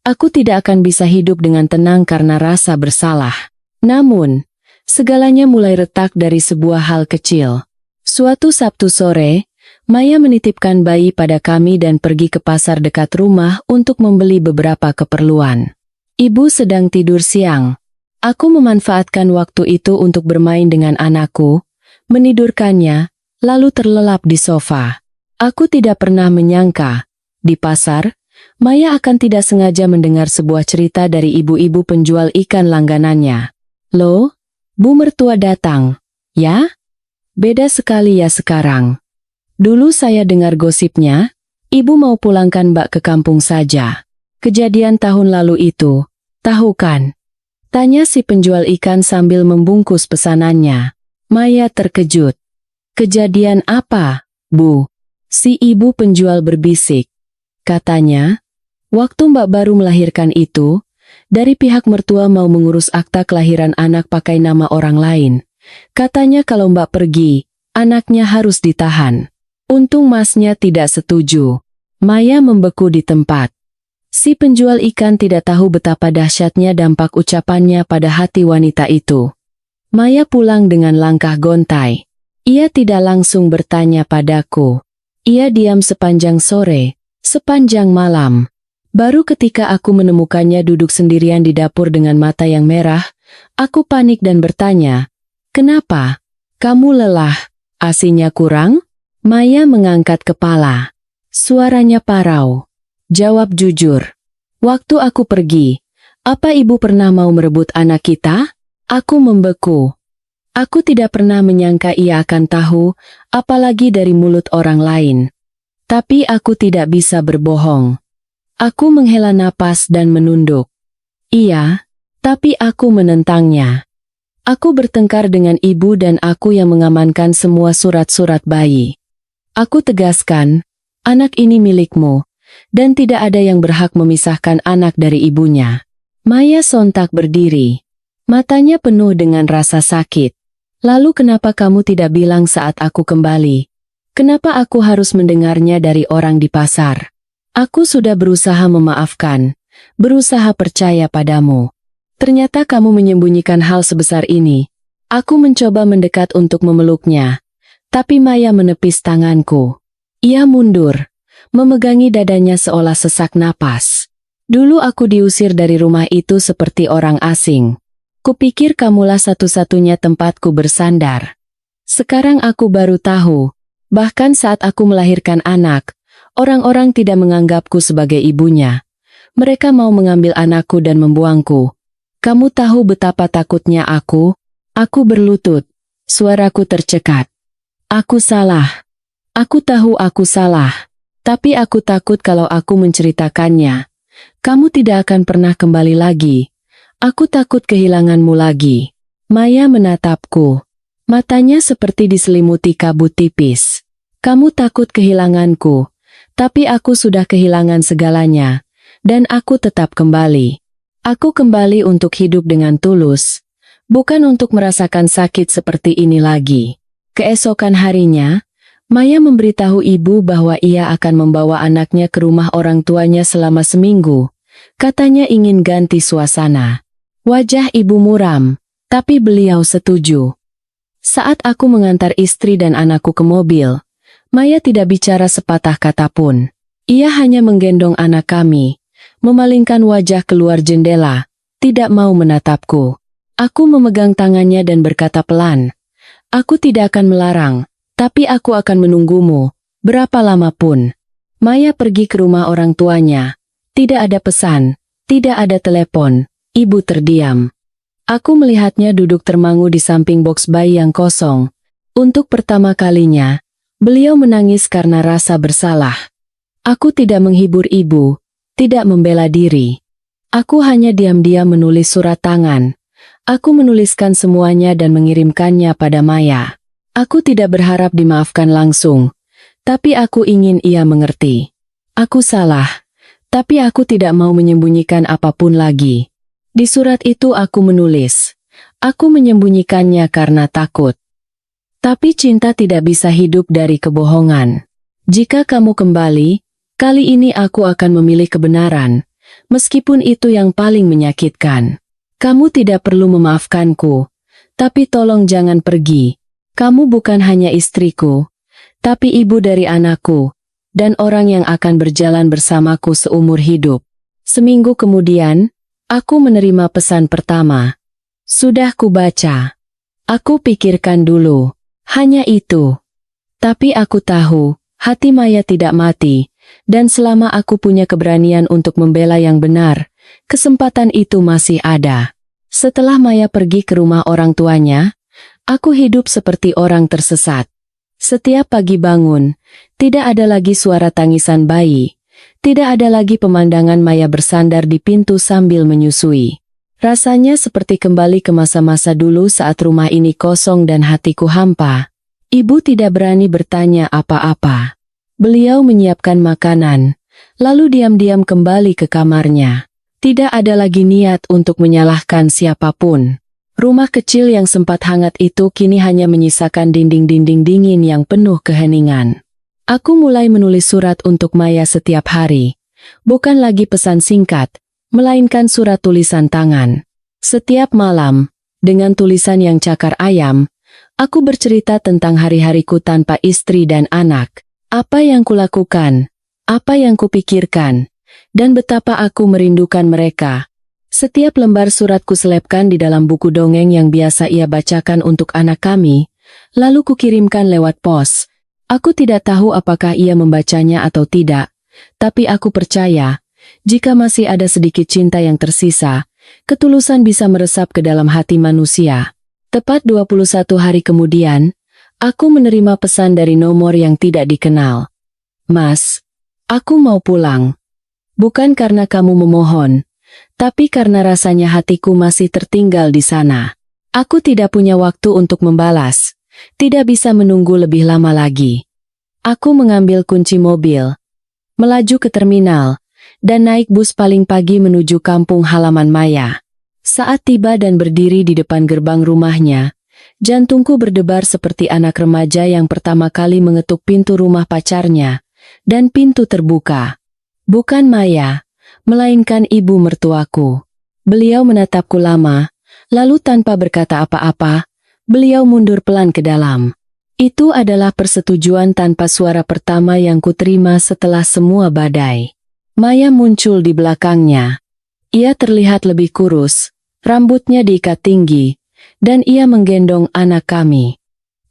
aku tidak akan bisa hidup dengan tenang karena rasa bersalah." Namun, segalanya mulai retak dari sebuah hal kecil. Suatu Sabtu sore, Maya menitipkan bayi pada kami dan pergi ke pasar dekat rumah untuk membeli beberapa keperluan. Ibu sedang tidur siang. Aku memanfaatkan waktu itu untuk bermain dengan anakku, menidurkannya, lalu terlelap di sofa. Aku tidak pernah menyangka, di pasar, Maya akan tidak sengaja mendengar sebuah cerita dari ibu-ibu penjual ikan langganannya. "Loh, Bu mertua datang, ya? Beda sekali ya sekarang. Dulu saya dengar gosipnya, ibu mau pulangkan Mbak ke kampung saja. Kejadian tahun lalu itu, tahu kan?" Tanya si penjual ikan sambil membungkus pesanannya. Maya terkejut. "Kejadian apa, Bu?" Si ibu penjual berbisik. Katanya, waktu Mbak baru melahirkan itu, dari pihak mertua mau mengurus akta kelahiran anak pakai nama orang lain. Katanya kalau Mbak pergi, anaknya harus ditahan. Untung Masnya tidak setuju. Maya membeku di tempat. Si penjual ikan tidak tahu betapa dahsyatnya dampak ucapannya pada hati wanita itu. Maya pulang dengan langkah gontai. Ia tidak langsung bertanya padaku. Ia diam sepanjang sore, sepanjang malam. Baru ketika aku menemukannya duduk sendirian di dapur dengan mata yang merah, aku panik dan bertanya, "Kenapa? Kamu lelah? ASINya kurang?" Maya mengangkat kepala. Suaranya parau. Jawab jujur. "Waktu aku pergi, apa ibu pernah mau merebut anak kita?" Aku membeku. Aku tidak pernah menyangka ia akan tahu, apalagi dari mulut orang lain. Tapi aku tidak bisa berbohong. Aku menghela napas dan menunduk. Iya, tapi aku menentangnya. Aku bertengkar dengan ibu dan aku yang mengamankan semua surat-surat bayi. Aku tegaskan, anak ini milikmu, dan tidak ada yang berhak memisahkan anak dari ibunya. Maya sontak berdiri. Matanya penuh dengan rasa sakit. "Lalu kenapa kamu tidak bilang saat aku kembali? Kenapa aku harus mendengarnya dari orang di pasar? Aku sudah berusaha memaafkan, berusaha percaya padamu. Ternyata kamu menyembunyikan hal sebesar ini." Aku mencoba mendekat untuk memeluknya, tapi Maya menepis tanganku. Ia mundur, memegangi dadanya seolah sesak napas. "Dulu aku diusir dari rumah itu seperti orang asing. Kupikir kamulah satu-satunya tempatku bersandar. Sekarang aku baru tahu, bahkan saat aku melahirkan anak, orang-orang tidak menganggapku sebagai ibunya. Mereka mau mengambil anakku dan membuangku. Kamu tahu betapa takutnya aku?" Aku berlutut, suaraku tercekat. "Aku salah. Aku tahu aku salah. Tapi aku takut kalau aku menceritakannya, kamu tidak akan pernah kembali lagi. Aku takut kehilanganmu lagi." Maya menatapku. Matanya seperti diselimuti kabut tipis. "Kamu takut kehilanganku, tapi aku sudah kehilangan segalanya, dan aku tetap kembali. Aku kembali untuk hidup dengan tulus, bukan untuk merasakan sakit seperti ini lagi." Keesokan harinya, Maya memberitahu ibu bahwa ia akan membawa anaknya ke rumah orang tuanya selama seminggu. Katanya ingin ganti suasana. Wajah ibu muram, tapi beliau setuju. Saat aku mengantar istri dan anakku ke mobil, Maya tidak bicara sepatah kata pun. Ia hanya menggendong anak kami, memalingkan wajah keluar jendela, tidak mau menatapku. Aku memegang tangannya dan berkata pelan, "Aku tidak akan melarang, tapi aku akan menunggumu, berapa lama pun." Maya pergi ke rumah orang tuanya. Tidak ada pesan, tidak ada telepon. Ibu terdiam. Aku melihatnya duduk termangu di samping boks bayi yang kosong. Untuk pertama kalinya, beliau menangis karena rasa bersalah. Aku tidak menghibur ibu, tidak membela diri. Aku hanya diam-diam menulis surat tangan. Aku menuliskan semuanya dan mengirimkannya pada Maya. Aku tidak berharap dimaafkan langsung, tapi aku ingin ia mengerti. Aku salah, tapi aku tidak mau menyembunyikan apapun lagi. Di surat itu aku menulis, aku menyembunyikannya karena takut. Tapi cinta tidak bisa hidup dari kebohongan. Jika kamu kembali, kali ini aku akan memilih kebenaran, meskipun itu yang paling menyakitkan. Kamu tidak perlu memaafkanku, tapi tolong jangan pergi. Kamu bukan hanya istriku, tapi ibu dari anakku, dan orang yang akan berjalan bersamaku seumur hidup. Seminggu kemudian, aku menerima pesan pertama. Sudah kubaca. Aku pikirkan dulu. Hanya itu. Tapi aku tahu, hati Maya tidak mati, dan selama aku punya keberanian untuk membela yang benar, kesempatan itu masih ada. Setelah Maya pergi ke rumah orang tuanya, aku hidup seperti orang tersesat. Setiap pagi bangun, tidak ada lagi suara tangisan bayi. Tidak ada lagi pemandangan Maya bersandar di pintu sambil menyusui. Rasanya seperti kembali ke masa-masa dulu saat rumah ini kosong dan hatiku hampa. Ibu tidak berani bertanya apa-apa. Beliau menyiapkan makanan, lalu diam-diam kembali ke kamarnya. Tidak ada lagi niat untuk menyalahkan siapapun. Rumah kecil yang sempat hangat itu kini hanya menyisakan dinding-dinding dingin yang penuh keheningan. Aku mulai menulis surat untuk Maya setiap hari. Bukan lagi pesan singkat, melainkan surat tulisan tangan. Setiap malam, Dengan tulisan yang cakar ayam, aku bercerita tentang hari-hariku tanpa istri dan anak. Apa yang kulakukan, apa yang kupikirkan, dan betapa aku merindukan mereka. Setiap lembar surat kuselipkan di dalam buku dongeng yang biasa ia bacakan untuk anak kami, lalu kukirimkan lewat pos. Aku tidak tahu apakah ia membacanya atau tidak, tapi aku percaya, jika masih ada sedikit cinta yang tersisa, ketulusan bisa meresap ke dalam hati manusia. Tepat 21 hari kemudian, aku menerima pesan dari nomor yang tidak dikenal. Mas, aku mau pulang. Bukan karena kamu memohon, tapi karena rasanya hatiku masih tertinggal di sana. Aku tidak punya waktu untuk membalas, tidak bisa menunggu lebih lama lagi. Aku mengambil kunci mobil, melaju ke terminal, dan naik bus paling pagi menuju kampung halaman Maya. Saat tiba dan berdiri di depan gerbang rumahnya, jantungku berdebar seperti anak remaja yang pertama kali mengetuk pintu rumah pacarnya, dan pintu terbuka. Bukan Maya, melainkan ibu mertuaku. Beliau menatapku lama, lalu tanpa berkata apa-apa, beliau mundur pelan ke dalam. Itu adalah persetujuan tanpa suara pertama yang kuterima setelah semua badai. Maya muncul di belakangnya. Ia terlihat lebih kurus, rambutnya diikat tinggi, dan ia menggendong anak kami.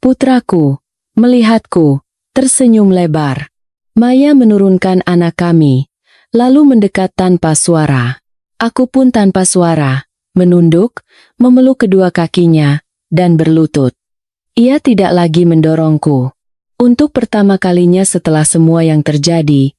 Putraku, melihatku, tersenyum lebar. Maya menurunkan anak kami, lalu mendekat tanpa suara. Aku pun tanpa suara, menunduk, memeluk kedua kakinya, dan berlutut. Ia tidak lagi mendorongku. Untuk pertama kalinya setelah semua yang terjadi,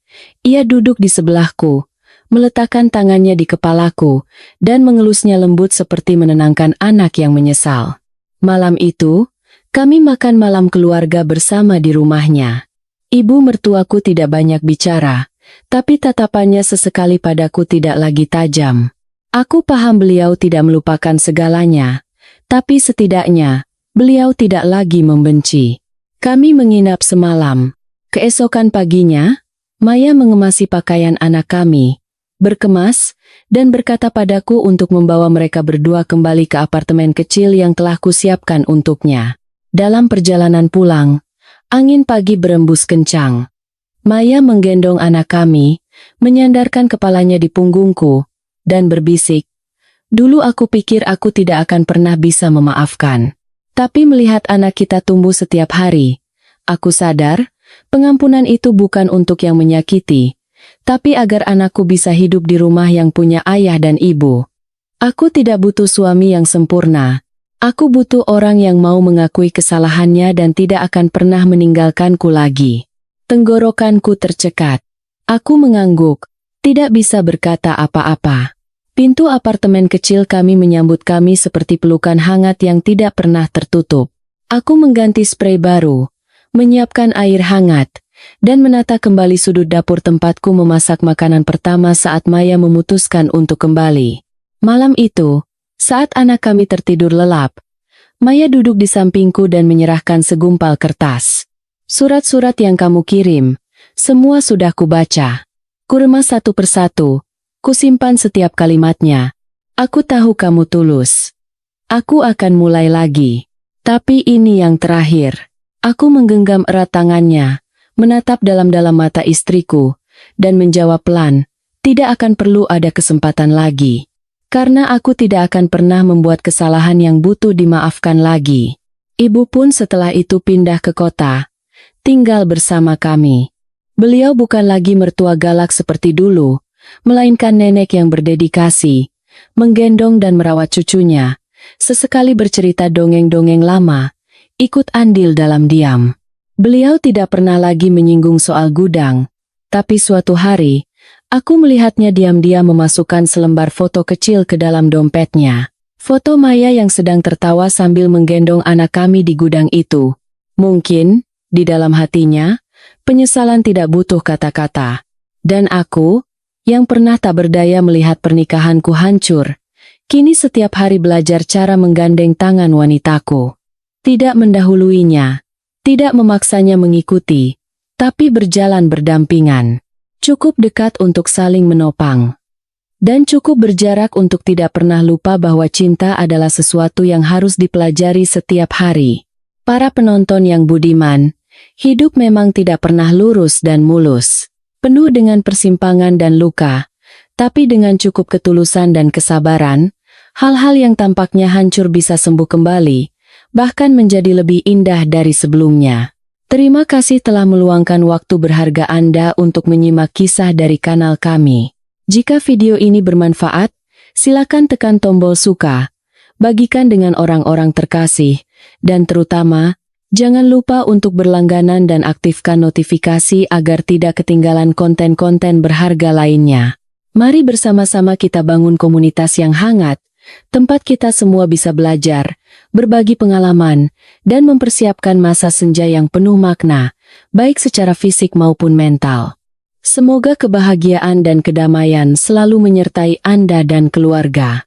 ia duduk di sebelahku, meletakkan tangannya di kepalaku, dan mengelusnya lembut seperti menenangkan anak yang menyesal. Malam itu, kami makan malam keluarga bersama di rumahnya. Ibu mertuaku tidak banyak bicara, tapi tatapannya sesekali padaku tidak lagi tajam. Aku paham beliau tidak melupakan segalanya, tapi setidaknya, beliau tidak lagi membenci. Kami menginap semalam. Keesokan paginya, Maya mengemasi pakaian anak kami, berkemas, dan berkata padaku untuk membawa mereka berdua kembali ke apartemen kecil yang telah kusiapkan untuknya. Dalam perjalanan pulang, angin pagi berembus kencang. Maya menggendong anak kami, menyandarkan kepalanya di punggungku, dan berbisik, "Dulu aku pikir aku tidak akan pernah bisa memaafkan. Tapi melihat anak kita tumbuh setiap hari, aku sadar, pengampunan itu bukan untuk yang menyakiti, tapi agar anakku bisa hidup di rumah yang punya ayah dan ibu. Aku tidak butuh suami yang sempurna. Aku butuh orang yang mau mengakui kesalahannya dan tidak akan pernah meninggalkanku lagi." Tenggorokanku tercekat. Aku mengangguk, tidak bisa berkata apa-apa. Pintu apartemen kecil kami menyambut kami seperti pelukan hangat yang tidak pernah tertutup. Aku mengganti spray baru, menyiapkan air hangat, dan menata kembali sudut dapur tempatku memasak makanan pertama saat Maya memutuskan untuk kembali. Malam itu, saat anak kami tertidur lelap, Maya duduk di sampingku dan menyerahkan segumpal kertas. "Surat-surat yang kamu kirim, semua sudah kubaca. Kuremas satu persatu, kusimpan setiap kalimatnya. Aku tahu kamu tulus. Aku akan mulai lagi. Tapi ini yang terakhir." Aku menggenggam erat tangannya, menatap dalam-dalam mata istriku, dan menjawab pelan, "Tidak akan perlu ada kesempatan lagi. Karena aku tidak akan pernah membuat kesalahan yang butuh dimaafkan lagi." Ibu pun setelah itu pindah ke kota, tinggal bersama kami. Beliau bukan lagi mertua galak seperti dulu, melainkan nenek yang berdedikasi, menggendong dan merawat cucunya, sesekali bercerita dongeng-dongeng lama, ikut andil dalam diam. Beliau tidak pernah lagi menyinggung soal gudang, tapi suatu hari, aku melihatnya diam-diam memasukkan selembar foto kecil ke dalam dompetnya. Foto Maya yang sedang tertawa sambil menggendong anak kami di gudang itu. Mungkin, di dalam hatinya, penyesalan tidak butuh kata-kata. Dan aku, yang pernah tak berdaya melihat pernikahanku hancur, kini setiap hari belajar cara menggandeng tangan wanitaku. Tidak mendahuluinya, tidak memaksanya mengikuti, tapi berjalan berdampingan. Cukup dekat untuk saling menopang. Dan cukup berjarak untuk tidak pernah lupa bahwa cinta adalah sesuatu yang harus dipelajari setiap hari. Para penonton yang budiman, hidup memang tidak pernah lurus dan mulus. Penuh dengan persimpangan dan luka. Tapi dengan cukup ketulusan dan kesabaran, hal-hal yang tampaknya hancur bisa sembuh kembali, bahkan menjadi lebih indah dari sebelumnya. Terima kasih telah meluangkan waktu berharga Anda untuk menyimak kisah dari kanal kami. Jika video ini bermanfaat, silakan tekan tombol suka, bagikan dengan orang-orang terkasih, dan terutama, jangan lupa untuk berlangganan dan aktifkan notifikasi agar tidak ketinggalan konten-konten berharga lainnya. Mari bersama-sama kita bangun komunitas yang hangat, tempat kita semua bisa belajar, berbagi pengalaman, dan mempersiapkan masa senja yang penuh makna, baik secara fisik maupun mental. Semoga kebahagiaan dan kedamaian selalu menyertai Anda dan keluarga.